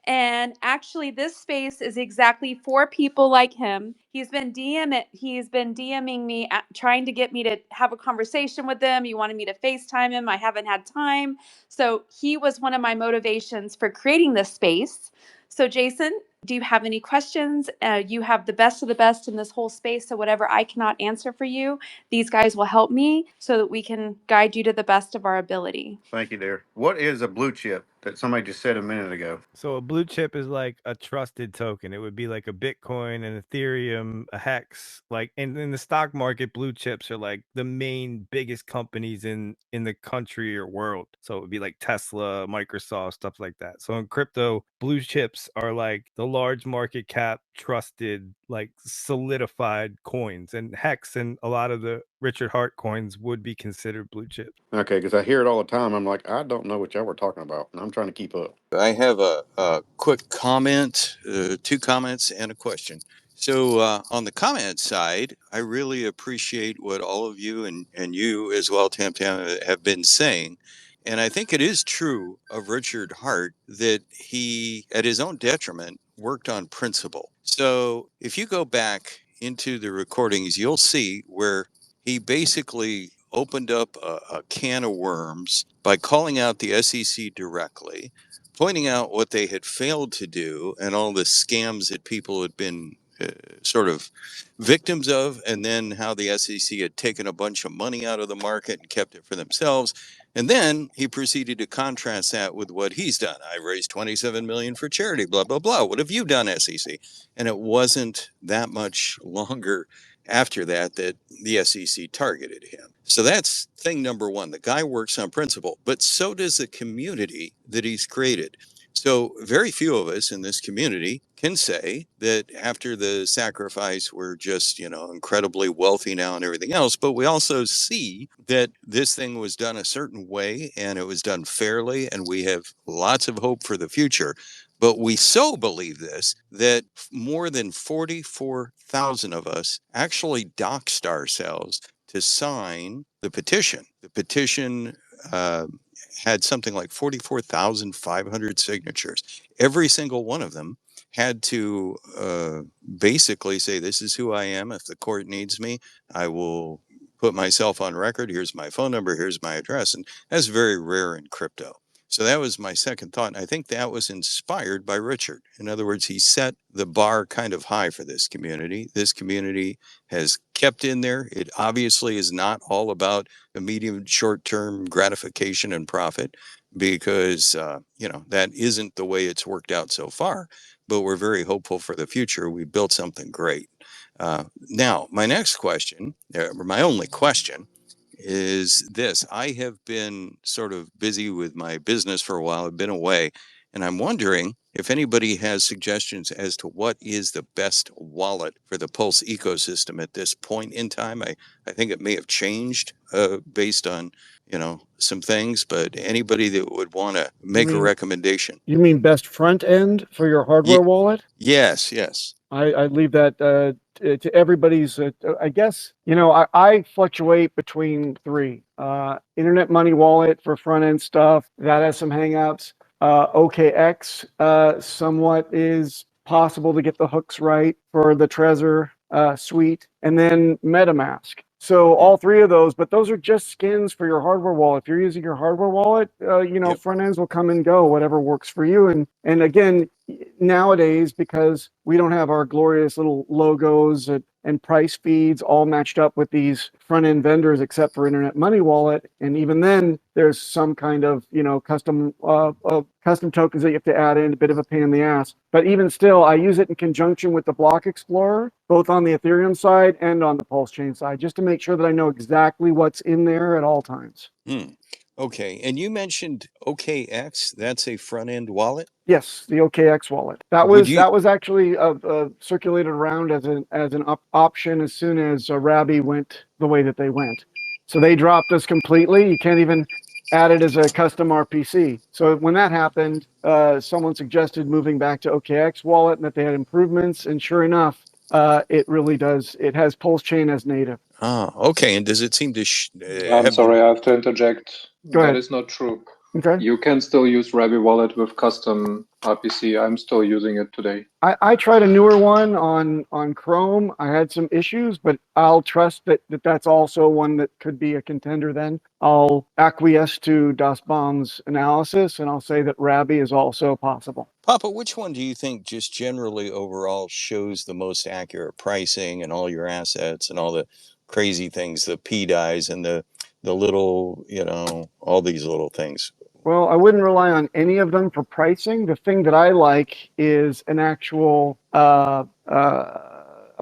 [SPEAKER 2] And actually, this space is exactly for people like him. He's been DMing me, trying to get me to have a conversation with him. He wanted me to FaceTime him. I haven't had time. So he was one of my motivations for creating this space. So Jason, do you have any questions? You have the best of the best in this whole space. So whatever I cannot answer for you, these guys will help me so that we can guide you to the best of our ability.
[SPEAKER 7] Thank you, dear. What is a blue chip that somebody just said a minute ago?
[SPEAKER 1] So a blue chip is like a trusted token. It would be like a Bitcoin, an Ethereum, a Hex. Like in the stock market, blue chips are like the main biggest companies in the country or world. So it would be like Tesla, Microsoft, stuff like that. So in crypto, blue chips are like the large market cap, trusted, like solidified coins. And Hex and a lot of the Richard Hart coins would be considered blue chips.
[SPEAKER 7] Okay, because I hear it all the time. I'm like, I don't know what y'all were talking about, and I'm trying to keep up.
[SPEAKER 8] I have a quick comment, 2 comments, and a question. So on the comment side, I really appreciate what all of you and you as well, Tam Tam, have been saying. And I think it is true of Richard Hart that he, at his own detriment, worked on principle. So if you go back into the recordings, you'll see where he basically opened up a can of worms by calling out the SEC directly, pointing out what they had failed to do and all the scams that people had been sort of victims of, and then how the SEC had taken a bunch of money out of the market and kept it for themselves. And then he proceeded to contrast that with what he's done. I raised 27 million for charity, blah, blah, blah. What have you done, SEC? And it wasn't that much longer after that the SEC targeted him. So that's thing number one. The guy works on principle, but so does the community that he's created. So very few of us in this community can say that after the sacrifice, we're just, incredibly wealthy now and everything else. But we also see that this thing was done a certain way and it was done fairly. And we have lots of hope for the future. But we so believe this that more than 44,000 of us actually doxed ourselves to sign the petition. The petition had something like 44,500 signatures. Every single one of them had to basically say, this is who I am. If the court needs me, I will put myself on record. Here's my phone number. Here's my address. And that's very rare in crypto. So that was my second thought. And I think that was inspired by Richard. In other words, he set the bar kind of high for this community. This community has kept in there. It obviously is not all about immediate short-term gratification and profit, because, that isn't the way it's worked out so far. But we're very hopeful for the future. We built something great. Now, my next question, or my only question, is this. I have been sort of busy with my business for a while. I've been away, and I'm wondering if anybody has suggestions as to what is the best wallet for the Pulse ecosystem at this point in time, I think it may have changed based on, some things, but anybody that would want to make a recommendation.
[SPEAKER 6] You mean best front end for your hardware wallet?
[SPEAKER 8] Yes, yes.
[SPEAKER 6] I leave that to everybody's. I guess I fluctuate between three: Internet Money Wallet for front end stuff that has some hangouts. OKX somewhat is possible to get the hooks right for the Trezor suite, and then MetaMask. So all three of those, but those are just skins for your hardware wallet. If you're using your hardware wallet, front ends will come and go, whatever works for you. And again, nowadays, because we don't have our glorious little logos and price feeds all matched up with these front end vendors, except for Internet Money Wallet, and even then, there's some kind of custom tokens that you have to add in, a bit of a pain in the ass. But even still, I use it in conjunction with the Block Explorer, both on the Ethereum side and on the Pulsechain side, just to make sure that I know exactly what's in there at all times.
[SPEAKER 8] Okay, and you mentioned OKX. That's a front end wallet.
[SPEAKER 6] Yes, the OKX wallet. That was actually circulated around as an option as soon as Rabby went the way that they went. So they dropped us completely. You can't even add it as a custom RPC. So when that happened, someone suggested moving back to OKX wallet and that they had improvements. And sure enough, it really does. It has Pulsechain as native.
[SPEAKER 8] Okay. And does it seem to?
[SPEAKER 5] I'm sorry, I have to interject.
[SPEAKER 6] Go ahead.
[SPEAKER 5] That is not true.
[SPEAKER 6] Okay.
[SPEAKER 5] You can still use Rabby Wallet with custom RPC. I'm still using it today.
[SPEAKER 6] I tried a newer one on Chrome. I had some issues, but I'll trust that's also one that could be a contender then. I'll acquiesce to Das Bomb's analysis, and I'll say that Rabby is also possible.
[SPEAKER 8] Papa, which one do you think just generally overall shows the most accurate pricing and all your assets and all the crazy things, the pdais and the little, all these little things?
[SPEAKER 6] Well, I wouldn't rely on any of them for pricing. The thing that I like is an actual a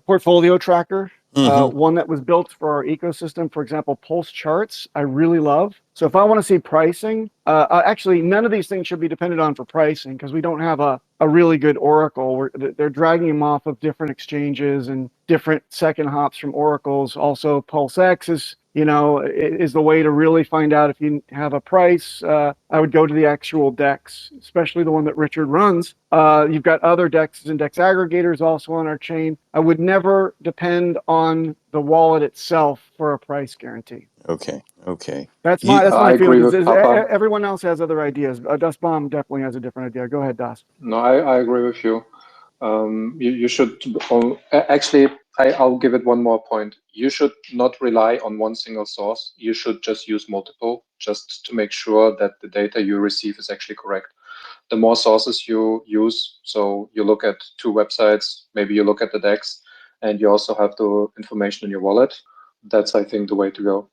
[SPEAKER 6] portfolio tracker, one that was built for our ecosystem. For example, Pulse Charts, I really love. So if I want to see pricing, actually, none of these things should be depended on for pricing because we don't have a really good Oracle. They're dragging them off of different exchanges and different second hops from Oracles. Also, PulseX is the way to really find out if you have a price. I would go to the actual DEX, especially the one that Richard runs. You've got other DEXs and DEX aggregators also on our chain. I would never depend on the wallet itself for a price guarantee.
[SPEAKER 8] Okay.
[SPEAKER 6] That's my feeling. Everyone else has other ideas. Das Bomb definitely has a different idea. Go ahead, Das.
[SPEAKER 5] No, I agree with you. You should actually. I'll give it one more point. You should not rely on one single source. You should just use multiple, just to make sure that the data you receive is actually correct. The more sources you use, so you look at two websites, maybe you look at the DEX, and you also have the information in your wallet. That's, I think, the way to go.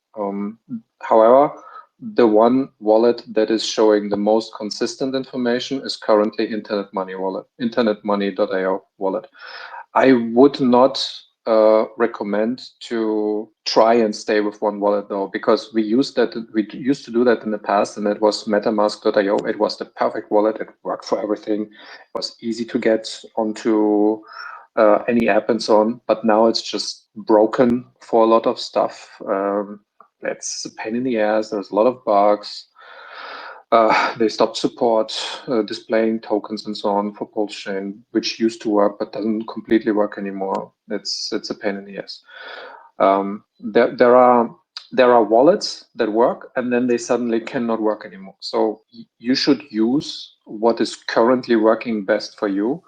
[SPEAKER 5] However, the one wallet that is showing the most consistent information is currently Internet Money Wallet, internetmoney.io wallet. I would not recommend to try and stay with one wallet though, because we used to do that in the past, and that was metamask.io. It was the perfect wallet. It worked for everything. It was easy to get onto any app and so on, but now it's just broken for a lot of stuff. It's a pain in the ass. There's a lot of bugs. They stopped support displaying tokens and so on for Pulsechain, which used to work but doesn't completely work anymore. It's a pain in the ass. There are wallets that work and then they suddenly cannot work anymore. So you should use what is currently working best for you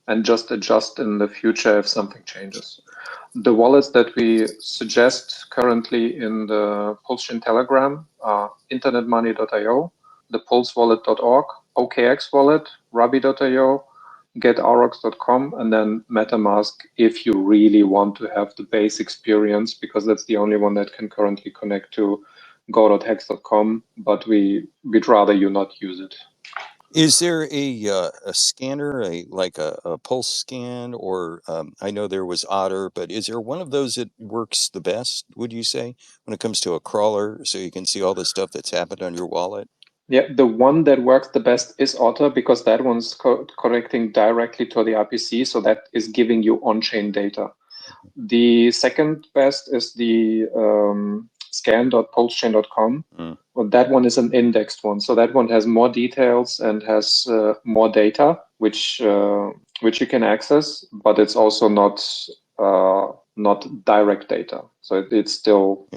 [SPEAKER 5] and just adjust in the future if something changes. The wallets that we suggest currently in the Pulsechain Telegram are internetmoney.io, the pulsewallet.org, OKX wallet, Rabby.io, getarrox.com, and then MetaMask if you really want to have the base experience, because that's the only one that can currently connect to go.hex.com, but we'd rather you not use it.
[SPEAKER 8] Is there a scanner, like a pulse scan, or I know there was Otter, but is there one of those that works the best, would you say, when it comes to a crawler, so you can see all the stuff that's happened on your wallet?
[SPEAKER 5] Yeah, the one that works the best is Otter because that one's connecting directly to the RPC, so that is giving you on-chain data. The second best is the scan.pulsechain.com. Well, that one is an indexed one, so that one has more details and has more data, which you can access, but it's also not direct data, so it's still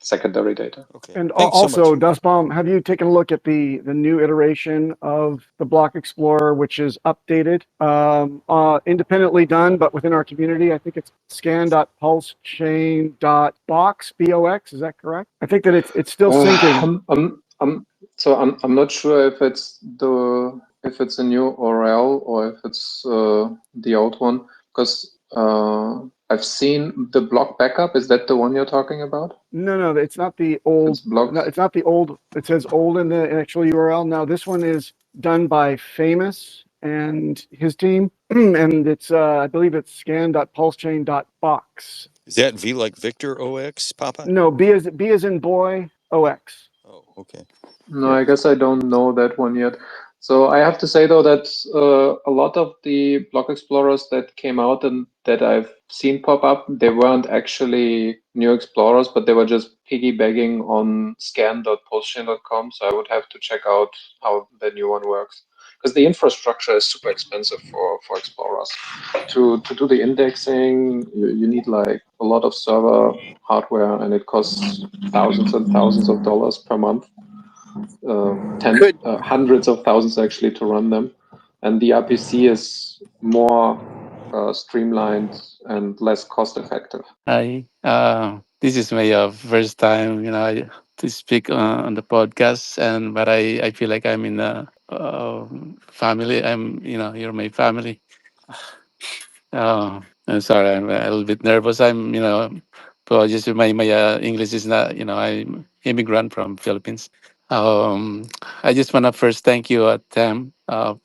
[SPEAKER 5] secondary data.
[SPEAKER 8] Okay.
[SPEAKER 6] And
[SPEAKER 8] Thanks so
[SPEAKER 6] also,
[SPEAKER 8] much.
[SPEAKER 6] Dustbomb, have you taken a look at the new iteration of the Block Explorer, which is updated, independently done, but within our community? I think it's scan.pulsechain.box, box. Is that correct? I think that it's still syncing.
[SPEAKER 5] I'm not sure if it's a new URL or if it's the old one, because I've seen the block backup. Is that the one you're talking about?
[SPEAKER 6] No, it's not the old.
[SPEAKER 5] It's blocked.
[SPEAKER 6] No, it's not the old. It says old in the actual URL. Now this one is done by Famous and his team, and it's I believe it's scan.pulsechain.box.
[SPEAKER 8] Is that V like Victor OX, Papa?
[SPEAKER 6] No, B as in boy, OX.
[SPEAKER 8] Oh, okay.
[SPEAKER 5] No,
[SPEAKER 6] Yes.
[SPEAKER 5] I guess I don't know that one yet. So I have to say though that a lot of the block explorers that came out and that I've seen pop up, they weren't actually new explorers, but they were just piggybacking on scan.postchain.com. So I would have to check out how the new one works, because the infrastructure is super expensive for explorers. To do the indexing, you need like a lot of server hardware, and it costs thousands and thousands of dollars per month.
[SPEAKER 3] Could
[SPEAKER 5] Hundreds of thousands actually to run them, and the RPC is more streamlined and less cost effective.
[SPEAKER 9] Hi, this is my first time, to speak on the podcast, and but I feel like I'm in a family. You're my family. I'm sorry, I'm a little bit nervous. Apologies if my English is not. I'm immigrant from Philippines. Um, I just want to first thank you, Tam,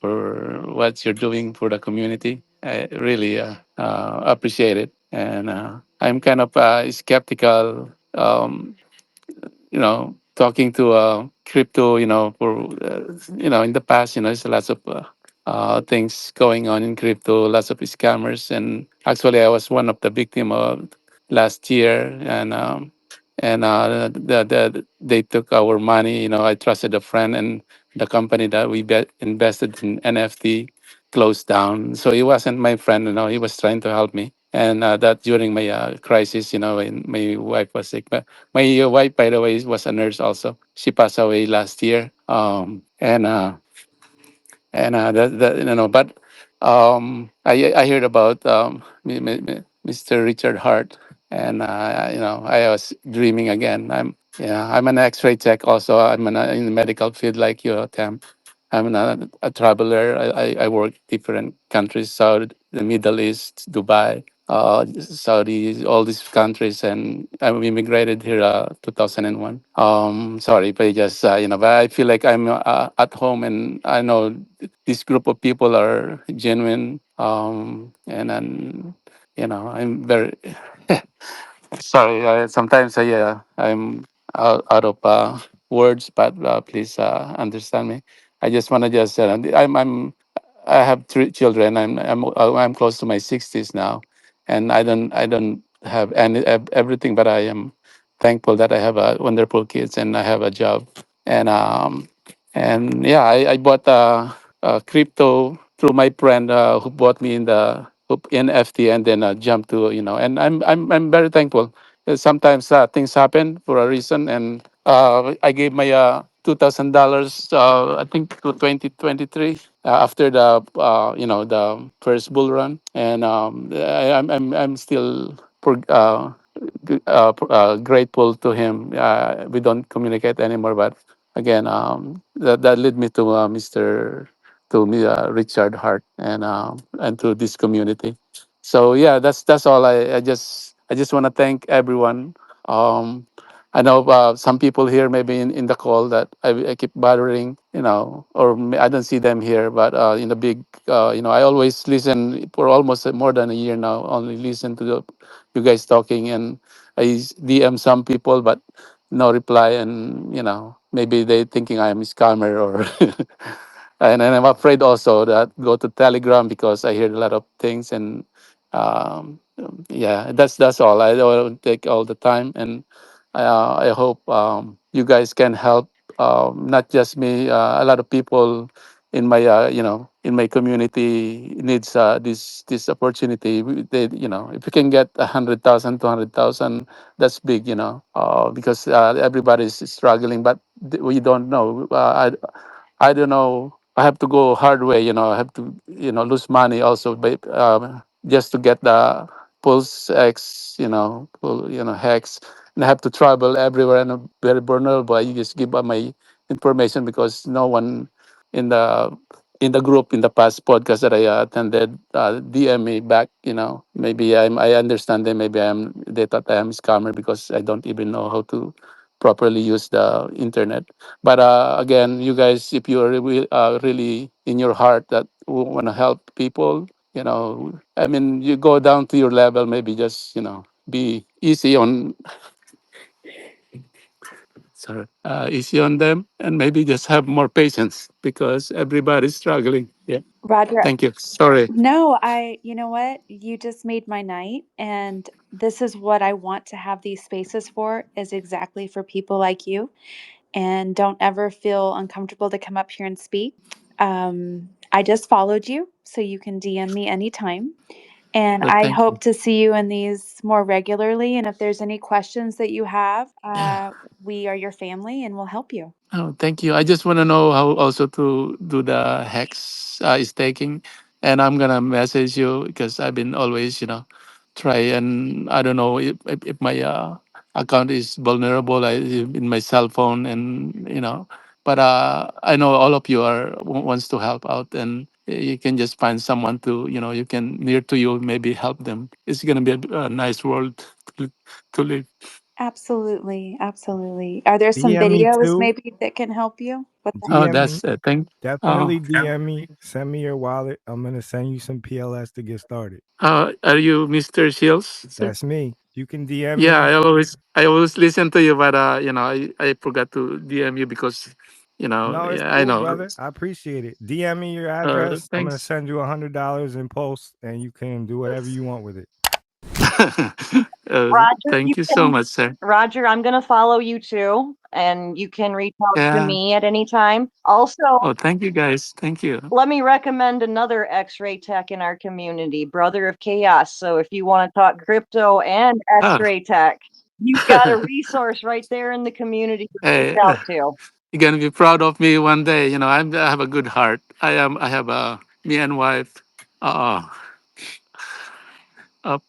[SPEAKER 9] for what you're doing for the community. I really appreciate it, and I'm kind of skeptical. Talking to crypto, in the past, there's lots of things going on in crypto, lots of scammers, and actually, I was one of the victim of last year, and they took our money. I trusted a friend, and the company that we invested in NFT closed down. So he wasn't my friend. He was trying to help me, and that during my crisis, when my wife was sick. But my wife, by the way, was a nurse also. She passed away last year. But I heard about Mr. Richard Hart, and I was dreaming again. I'm an X-ray tech also. I'm in the medical field like you, Tam. I'm a traveler. I work different countries, Saudi, the Middle East, Dubai, Saudi, all these countries, and I immigrated here 2001. Sorry, but but I feel like I'm at home, and I know this group of people are genuine. I'm very sorry. Sometimes I'm out of words, but please understand me. I just want to just I have three children. I'm close to my 60s now, and I don't have everything, but I am thankful that I have wonderful kids and I have a job. And yeah, I bought crypto through my friend who bought me in the NFT, and then jumped to, and I'm very thankful. Sometimes things happen for a reason, and I gave my $2,000, I think, to 2023 after the first bull run, and I'm still grateful to him. We don't communicate anymore, but again, that led me to Richard Hart, and to this community. So yeah, that's all. I just want to thank everyone. Um, I know some people here maybe in the call that I keep bothering, I don't see them here, but in the big, I always listen for almost more than a year now. Only listen to you guys talking, and I DM some people, but no reply, and maybe they thinking I'm a scammer or and I'm afraid also that go to Telegram because I hear a lot of things. And yeah, that's all. I don't want to take all the time. And I hope you guys can help, not just me, a lot of people in my in my community needs this opportunity. They, if you can get 100,000, 200,000, that's big, because everybody's struggling, but we don't know. I don't know. I have to go hard way, I have to, lose money also, by, just to get the Pulse X, Hex, and I have to travel everywhere, and I'm very vulnerable. I just give up my information because no one in the group in the past podcast that I attended DM me back. Maybe I understand them. Maybe they thought I am a scammer because I don't even know how to properly use the internet. But again, you guys, if you are really in your heart that want to help people, I mean, you go down to your level. Maybe just be easy on, sorry, easy on them, and maybe just have more patience because everybody's struggling. Yeah.
[SPEAKER 2] Roger,
[SPEAKER 9] Thank you. Sorry.
[SPEAKER 2] no, you know what? You just made my night. And this is what I want to have these spaces for, is exactly for people like you. And don't ever feel uncomfortable to come up here and speak. I just followed you, so you can DM me anytime. And I
[SPEAKER 9] Thank
[SPEAKER 2] hope
[SPEAKER 9] you.
[SPEAKER 2] to see you in these more regularly. And if there's any questions that you have,
[SPEAKER 9] Yeah.
[SPEAKER 2] we are your family and we'll help you.
[SPEAKER 9] Oh, thank you. I just want to know how also to do the hex staking, and I'm gonna message you because I've been always, try, and I don't know if my account is vulnerable, in my cell phone, and but I know all of you are wants to help out, and you can just find someone to, you can near to you, maybe help them. It's gonna be a nice world to, to live.
[SPEAKER 2] Absolutely. Absolutely. Are there some
[SPEAKER 1] DM me
[SPEAKER 2] videos
[SPEAKER 1] too.
[SPEAKER 2] maybe that can help you with that?
[SPEAKER 9] Oh,
[SPEAKER 1] DM
[SPEAKER 9] that's
[SPEAKER 1] me.
[SPEAKER 9] it. Thank. Oh.
[SPEAKER 1] Definitely DM me. Send me your wallet. I'm gonna send you some PLS to get started.
[SPEAKER 9] Are you Mr. Shields, sir?
[SPEAKER 1] That's me. You can DM
[SPEAKER 9] Yeah,
[SPEAKER 1] me.
[SPEAKER 9] I always listen to you, but I forgot to DM you because
[SPEAKER 1] No, it's
[SPEAKER 9] yeah, I
[SPEAKER 1] cool,
[SPEAKER 9] know.
[SPEAKER 1] brother. I appreciate it. DM me your address. I'm gonna
[SPEAKER 9] Thanks.
[SPEAKER 1] send you $100 in post, and you can do whatever you want with it.
[SPEAKER 10] Roger, you
[SPEAKER 9] Thank you so
[SPEAKER 10] can.
[SPEAKER 9] much, sir.
[SPEAKER 10] Roger, I'm going to follow you too, and you can reach out to
[SPEAKER 9] Yeah.
[SPEAKER 10] me at any time. Also,
[SPEAKER 9] Oh, thank you, guys. Thank you.
[SPEAKER 10] let me recommend another X-ray tech in our community, Brother of Chaos. So if you want to talk crypto and
[SPEAKER 9] Oh.
[SPEAKER 10] X-ray tech, you've got a resource right there in the community to reach
[SPEAKER 9] Hey,
[SPEAKER 10] out to.
[SPEAKER 9] you're gonna be proud of me one day. I have a good heart. I have a me and wife. Uh,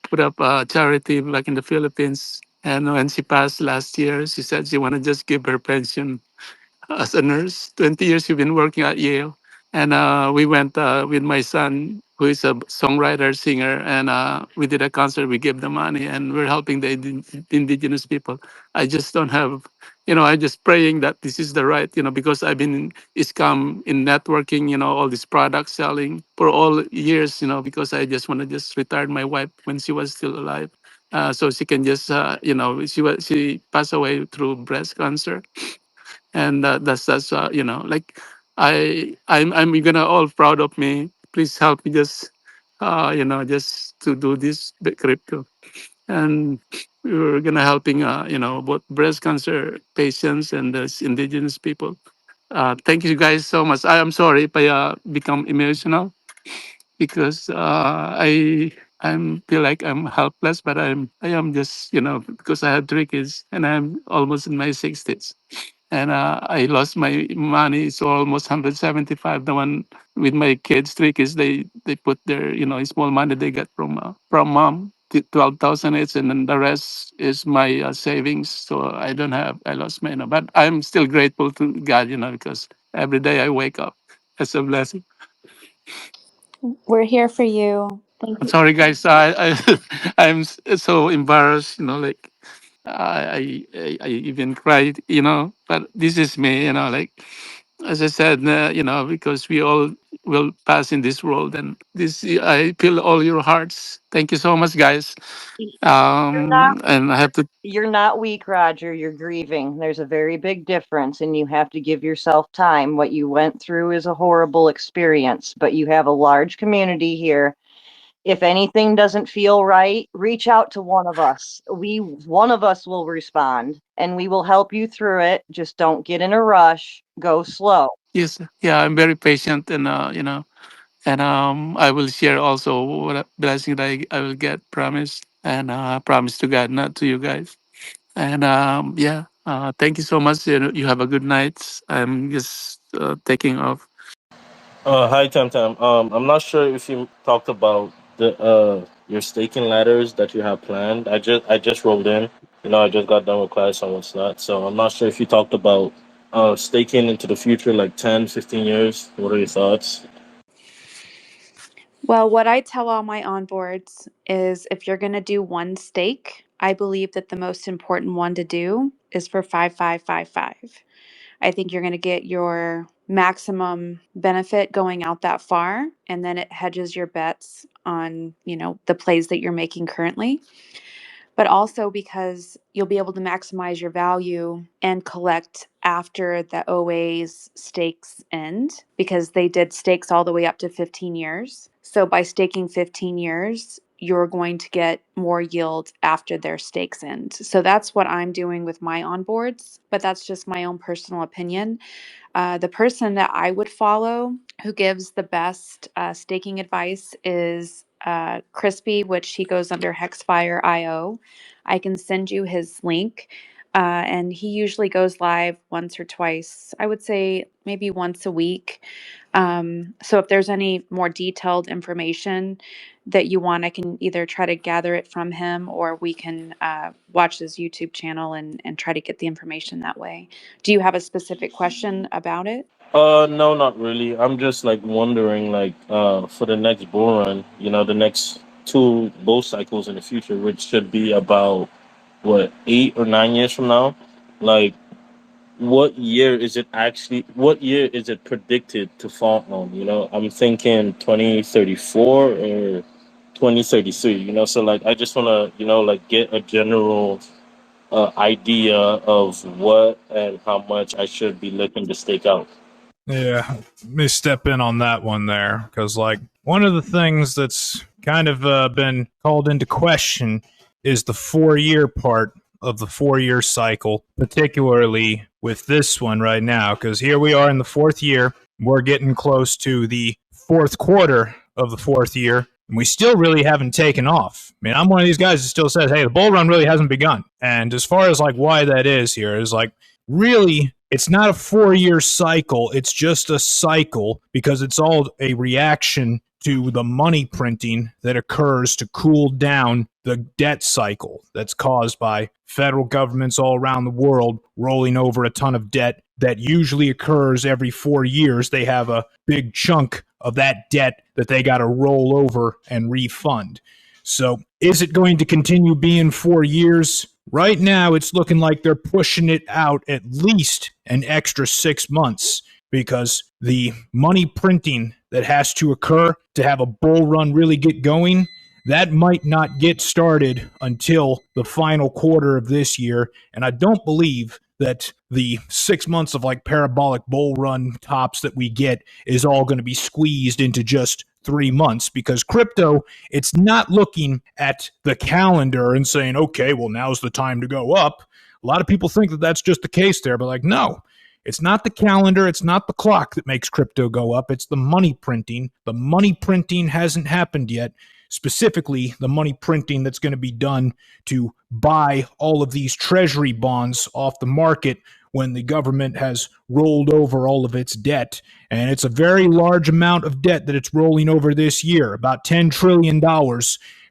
[SPEAKER 9] put up a charity back in the Philippines. And when she passed last year, she said she wanted to just give her pension as a nurse. 20 years she's been working at Yale. And we went with my son, who is a songwriter, singer, and we did a concert. We gave the money, and we're helping the indigenous people. I just don't have, I'm just praying that this is the right, because I've been in scam in networking, all these products selling for all years, because I just want to just retire my wife when she was still alive. So she can just, she passed away through breast cancer, and that's like I'm gonna all proud of me. Please help me just just to do this bit crypto, and we're gonna helping both breast cancer patients and the indigenous people. Thank you guys so much. I am sorry if I become emotional because I'm feel like I'm helpless, but I am just because I have 3 kids and I'm almost in my 60s, and I lost my money. So almost 175. The one with my kids, 3 kids, they put their small money they get from mom. 12,000 each, and then the rest is my savings. So I don't have. I lost my, but I'm still grateful to God, because every day I wake up. It's a blessing.
[SPEAKER 2] We're here for you. Thank
[SPEAKER 9] I'm
[SPEAKER 2] you.
[SPEAKER 9] sorry, guys. I'm so embarrassed. Like I even cried. But this is me. Like as I said, because we all will pass in this world. And this, I feel all your hearts. Thank you so much, guys.
[SPEAKER 10] You're not
[SPEAKER 9] And I have to.
[SPEAKER 10] you're not weak, Roger. You're grieving. There's a very big difference, and you have to give yourself time. What you went through is a horrible experience, but you have a large community here. If anything doesn't feel right, reach out to one of us. One of us will respond, and we will help you through it. Just don't get in a rush. Go slow.
[SPEAKER 9] Yes, yeah, I'm very patient, and and I will share also what blessing that I will get. Promise, and promise to God, not to you guys. And yeah, thank you so much. You have a good night. I'm just taking off.
[SPEAKER 11] Hi, Tam Tam. I'm not sure if you talked about the your staking ladders that you have planned. I just rolled in. I just got done with class and what's not. So I'm not sure if you talked about staking into the future, like 10, 15 years. What are your thoughts?
[SPEAKER 2] Well, what I tell all my onboards is if you're going to do one stake, I believe that the most important one to do is for 5555. I think you're going to get your maximum benefit going out that far, and then it hedges your bets on, the plays that you're making currently, but also because you'll be able to maximize your value and collect after the OA's stakes end, because they did stakes all the way up to 15 years. So by staking 15 years, you're going to get more yield after their stakes end. So that's what I'm doing with my onboards, but that's just my own personal opinion. The person that I would follow who gives the best staking advice is Crispy, which he goes under Hexfire IO. I can send you his link. And he usually goes live once or twice, I would say maybe once a week. So if there's any more detailed information that you want, I can either try to gather it from him, or we can watch his YouTube channel and try to get the information that way. Do you have a specific question about it?
[SPEAKER 11] No, not really. I'm just like wondering, like, for the next bull run, the next two bull cycles in the future, which should be about what, 8 or 9 years from now. Like, what year is it predicted to fall on? I'm thinking 2034 or 2033. So like I just want to like get a general idea of what and how much I should be looking to stake out.
[SPEAKER 4] Yeah, let me step in on that one there, because like one of the things that's kind of been called into question is the 4 year part of the 4 year cycle, particularly with this one right now, because here we are in the fourth year. We're getting close to the fourth quarter of the fourth year, and we still really haven't taken off. I mean, I'm one of these guys that still says, hey, the bull run really hasn't begun. And as far as like why that is here is like, really, it's not a 4 year cycle. It's just a cycle because it's all a reaction to the money printing that occurs to cool down the debt cycle that's caused by federal governments all around the world rolling over a ton of debt that usually occurs every 4 years. They have a big chunk of that debt that they got to roll over and refund. So is it going to continue being 4 years? Right now, it's looking like they're pushing it out at least an extra 6 months, because the money printing that has to occur to have a bull run really get going, that might not get started until the final quarter of this year. And I don't believe that the 6 months of like parabolic bull run tops that we get is all going to be squeezed into just 3 months, because crypto, it's not looking at the calendar and saying, okay, well, now's the time to go up. A lot of people think that that's just the case there, but like, no, it's not the calendar. It's not the clock that makes crypto go up. It's the money printing. The money printing hasn't happened yet. Specifically, the money printing that's going to be done to buy all of these treasury bonds off the market when the government has rolled over all of its debt. And it's a very large amount of debt that it's rolling over this year, about $10 trillion.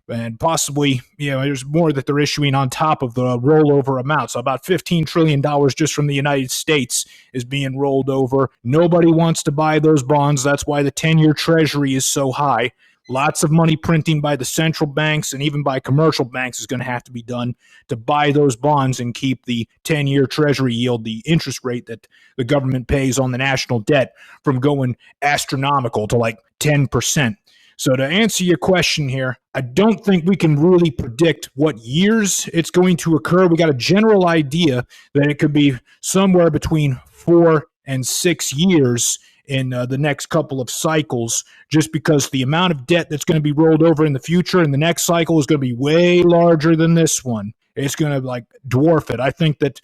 [SPEAKER 4] And possibly, there's more that they're issuing on top of the rollover amount. So about $15 trillion just from the United States is being rolled over. Nobody wants to buy those bonds. That's why the 10-year treasury is so high. Lots of money printing by the central banks and even by commercial banks is going to have to be done to buy those bonds and keep the 10-year treasury yield, the interest rate that the government pays on the national debt, from going astronomical to like 10%. So to answer your question here, I don't think we can really predict what years it's going to occur. We got a general idea that it could be somewhere between 4 and 6 years in the next couple of cycles, just because the amount of debt that's going to be rolled over in the future in the next cycle is going to be way larger than this one. It's going to like dwarf it. I think that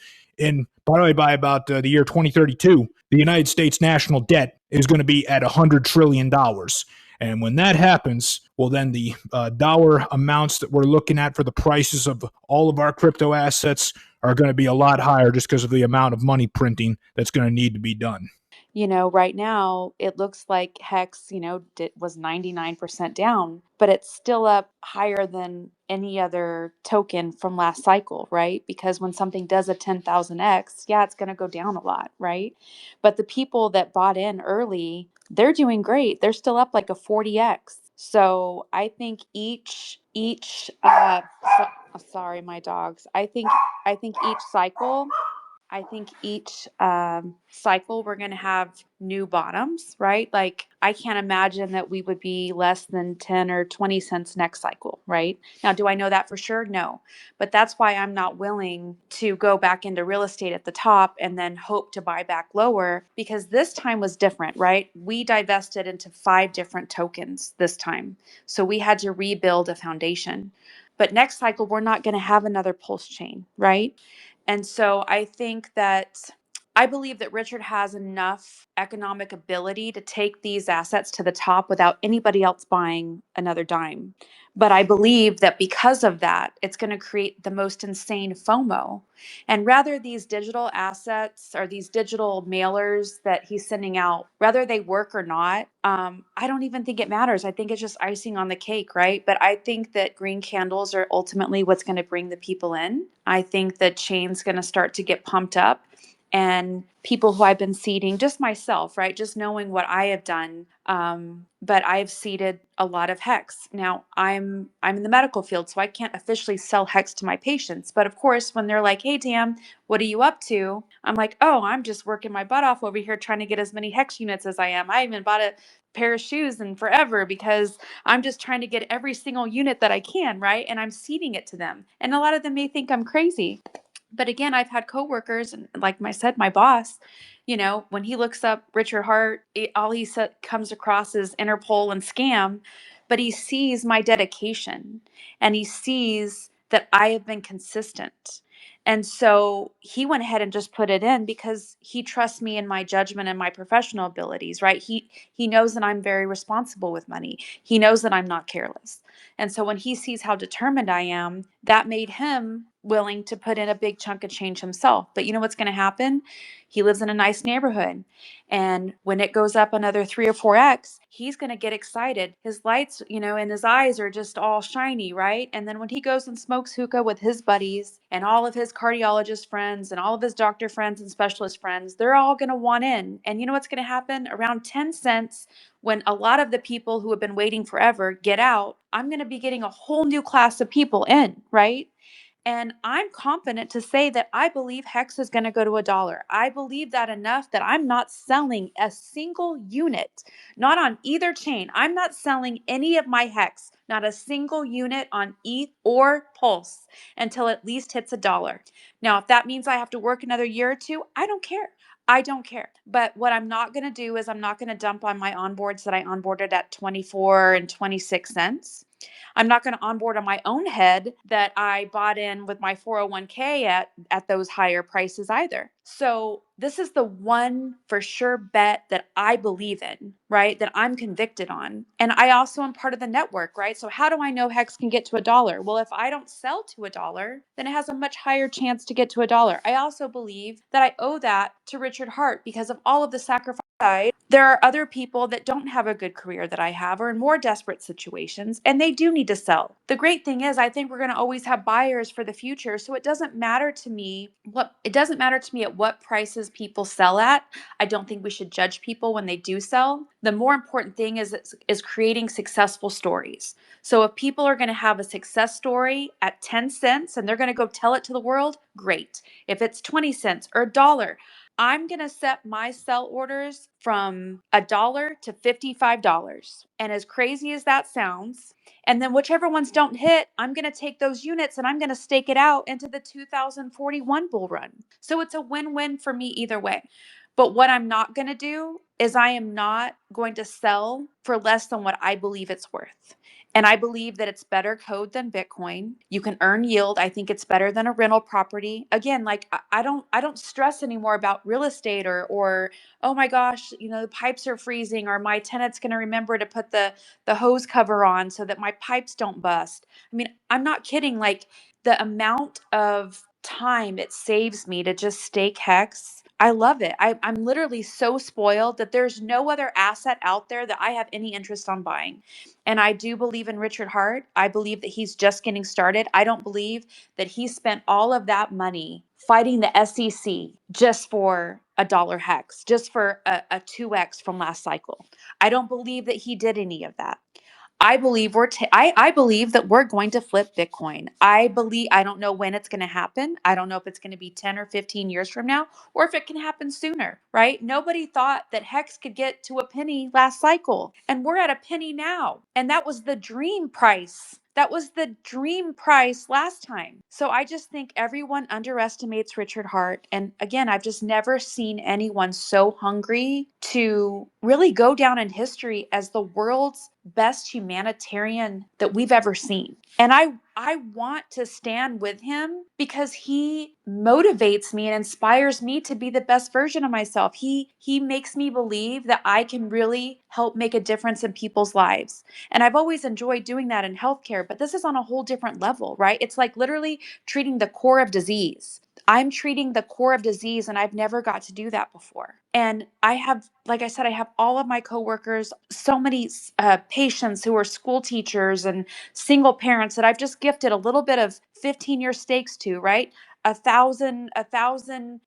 [SPEAKER 4] by about the year 2032, the United States national debt is going to be at $100 trillion. And when that happens, well, then the dollar amounts that we're looking at for the prices of all of our crypto assets are going to be a lot higher, just because of the amount of money printing that's going to need to be done.
[SPEAKER 2] Right now it looks like Hex, was 99% down, but it's still up higher than any other token from last cycle, right? Because when something does a 10,000x, yeah, it's going to go down a lot, right? But the people that bought in early, they're doing great. They're still up like a 40x. So I think sorry, my dogs. I think each cycle cycle we're going to have new bottoms, right? Like I can't imagine that we would be less than 10 or 20 cents next cycle, right? Now, do I know that for sure? No. But that's why I'm not willing to go back into real estate at the top and then hope to buy back lower, because this time was different, right? We divested into 5 different tokens this time. So we had to rebuild a foundation. But next cycle, we're not going to have another pulse chain, right? And so I believe that Richard has enough economic ability to take these assets to the top without anybody else buying another dime. But I believe that because of that, it's going to create the most insane FOMO. And rather these digital assets or these digital mailers that he's sending out, whether they work or not, I don't even think it matters. I think it's just icing on the cake, right? But I think that green candles are ultimately what's going to bring the people in. I think that chain's going to start to get pumped up, and people who I've been seeding, just myself, right? Just knowing what I have done. But I've seeded a lot of Hex. Now I'm in the medical field, so I can't officially sell Hex to my patients. But of course, when they're like, "Hey, Tam, what are you up to?" I'm like, "Oh, I'm just working my butt off over here trying to get as many Hex units as I am. I haven't bought a pair of shoes in forever because I'm just trying to get every single unit that I can, right? And I'm seeding it to them. And a lot of them may think I'm crazy. But again, I've had coworkers, and like I said, my boss, when he looks up Richard Hart, all he comes across is Interpol and scam, but he sees my dedication and he sees that I have been consistent. And so he went ahead and just put it in because he trusts me in my judgment and my professional abilities, right? He knows that I'm very responsible with money. He knows that I'm not careless. And so when he sees how determined I am, that made him willing to put in a big chunk of change himself. But you know what's going to happen? He lives in a nice neighborhood. And when it goes up another 3 or 4x, he's going to get excited. His lights, and his eyes are just all shiny, right? And then when he goes and smokes hookah with his buddies and all of his cardiologist friends and all of his doctor friends and specialist friends, they're all going to want in. And you know what's going to happen? Around 10 cents, when a lot of the people who have been waiting forever get out, I'm going to be getting a whole new class of people in, right? And I'm confident to say that I believe Hex is going to go to $1. I believe that enough that I'm not selling a single unit, not on either chain. I'm not selling any of my Hex, not a single unit on ETH or Pulse until at least hits $1. Now, if that means I have to work another year or two, I don't care. I don't care. But what I'm not going to do is I'm not going to dump on my onboards that I onboarded at 24 and 26 cents. I'm not going to onboard on my own head that I bought in with my 401k at those higher prices either. So this is the one for sure bet that I believe in, right? That I'm convicted on. And I also am part of the network, right? So how do I know Hex can get to $1? Well, if I don't sell to $1, then it has a much higher chance to get to $1. I also believe that I owe that to Richard Hart because of all of the sacrifice there are other people that don't have a good career that I have or in more desperate situations, and they do need to sell. The great thing is I think we're going to always have buyers for the future, so it doesn't matter to me at what prices people sell at. I don't think we should judge people when they do sell. The more important thing is creating successful stories. So if people are going to have a success story at 10 cents and they're going to go tell it to the world, great. If it's 20 cents or $1, I'm going to set my sell orders from $1 to $55. And as crazy as that sounds, and then whichever ones don't hit, I'm going to take those units and I'm going to stake it out into the 2041 bull run. So it's a win-win for me either way. But what I'm not going to do is I am not going to sell for less than what I believe it's worth. And I believe that it's better code than Bitcoin. You can earn yield. I think it's better than a rental property. Again, like I don't stress anymore about real estate or oh my gosh, the pipes are freezing or my tenant's going to remember to put the hose cover on so that my pipes don't bust. I mean, I'm not kidding. Like the amount of time it saves me to just stake Hex, I love it. I'm literally so spoiled that there's no other asset out there that I have any interest on buying. And I do believe in Richard Hart. I believe that he's just getting started. I don't believe that he spent all of that money fighting the SEC just for $1 Hex, just for a 2x from last cycle. I don't believe that he did any of that. I believe I believe that we're going to flip Bitcoin. I don't know when it's going to happen. I don't know if it's going to be 10 or 15 years from now or if it can happen sooner, right? Nobody thought that Hex could get to a penny last cycle, and we're at a penny now. And that was the dream price. That was the dream price last time. So I just think everyone underestimates Richard Hart. And again, I've just never seen anyone so hungry to really go down in history as the world's best humanitarian that we've ever seen. And I want to stand with him because he motivates me and inspires me to be the best version of myself. He makes me believe that I can really help make a difference in people's lives. And I've always enjoyed doing that in healthcare, but this is on a whole different level, right? It's like literally treating the core of disease. I'm treating the core of disease, and I've never got to do that before. And I have, like I said, I have all of my coworkers, so many patients who are school teachers and single parents that I've just gifted a little bit of 15-year stakes to, right? A thousand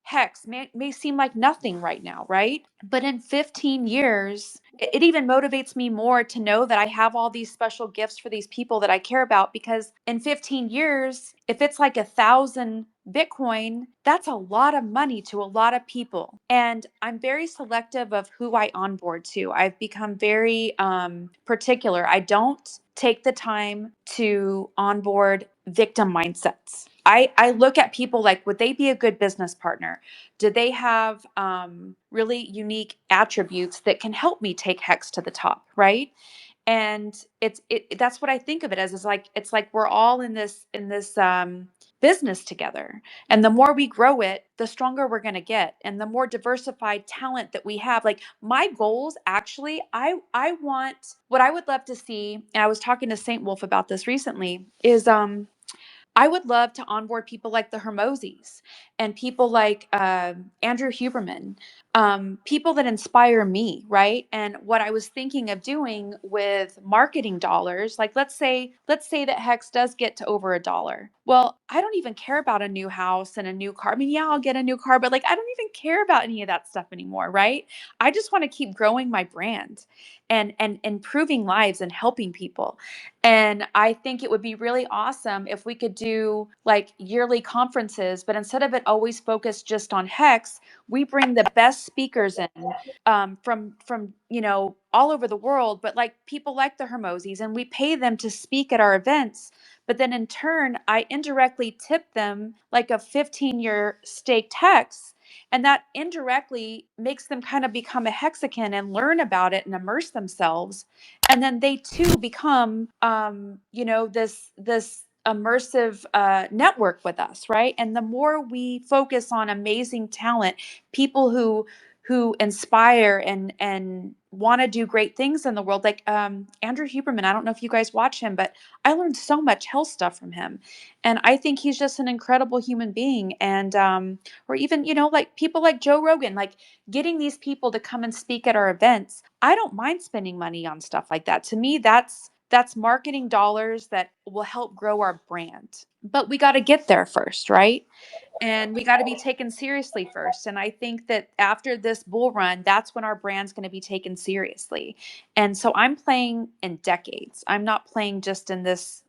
[SPEAKER 2] Hex may seem like nothing right now, right? But in 15 years, it even motivates me more to know that I have all these special gifts for these people that I care about, because in 15 years, if it's like 1,000 Bitcoin, that's a lot of money to a lot of people. And I'm very selective of who I onboard to. I've become very particular. I don't take the time to onboard victim mindsets. I look at people like, would they be a good business partner? Do they have really unique attributes that can help me take Hex to the top, right? And that's what I think of it as, is like it's like we're all in this business together, and the more we grow it, the stronger we're going to get, and the more diversified talent that we have. Like my goals, actually, I want, what I would love to see, and I was talking to Saint Wolf about this recently, is I would love to onboard people like the Hermosis and people like Andrew Huberman, people that inspire me, right? And what I was thinking of doing with marketing dollars, like let's say that Hex does get to over $1. Well, I don't even care about a new house and a new car. I mean, yeah, I'll get a new car, but like I don't even care about any of that stuff anymore, right? I just want to keep growing my brand and improving lives and helping people. And I think it would be really awesome if we could do like yearly conferences, but instead of it always focused just on Hex, we bring the best speakers in from all over the world, but like people like the Hermosis, and we pay them to speak at our events. But then in turn, I indirectly tip them like a 15-year staked Hex. And that indirectly makes them kind of become a hexagon and learn about it and immerse themselves, and then they too become this immersive network with us, right? And the more we focus on amazing talent, people who inspire and want to do great things in the world, like Andrew Huberman. I don't know if you guys watch him, but I learned so much health stuff from him, and I think he's just an incredible human being. And or even, you know, like people like Joe Rogan, like getting these people to come and speak at our events. I don't mind spending money on stuff like that. To me, that's marketing dollars that will help grow our brand. But we got to get there first, right? And we got to be taken seriously first. And I think that after this bull run, that's when our brand's going to be taken seriously. And so I'm playing in decades. I'm not playing just in this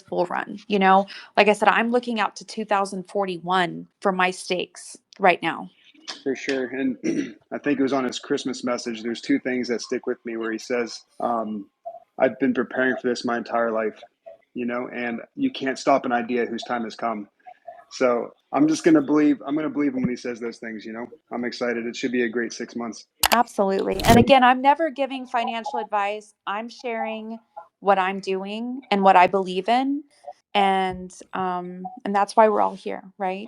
[SPEAKER 2] bull run, you know. Like I said, I'm looking out to 2041 for my stakes right now.
[SPEAKER 12] For sure. And I think it was on his Christmas message. There's two things that stick with me where he says, I've been preparing for this my entire life, you know, and you can't stop an idea whose time has come. So I'm going to believe him when he says those things, you know. I'm excited. It should be a great 6 months.
[SPEAKER 2] Absolutely. And again, I'm never giving financial advice. I'm sharing what I'm doing and what I believe in. And that's why we're all here, right?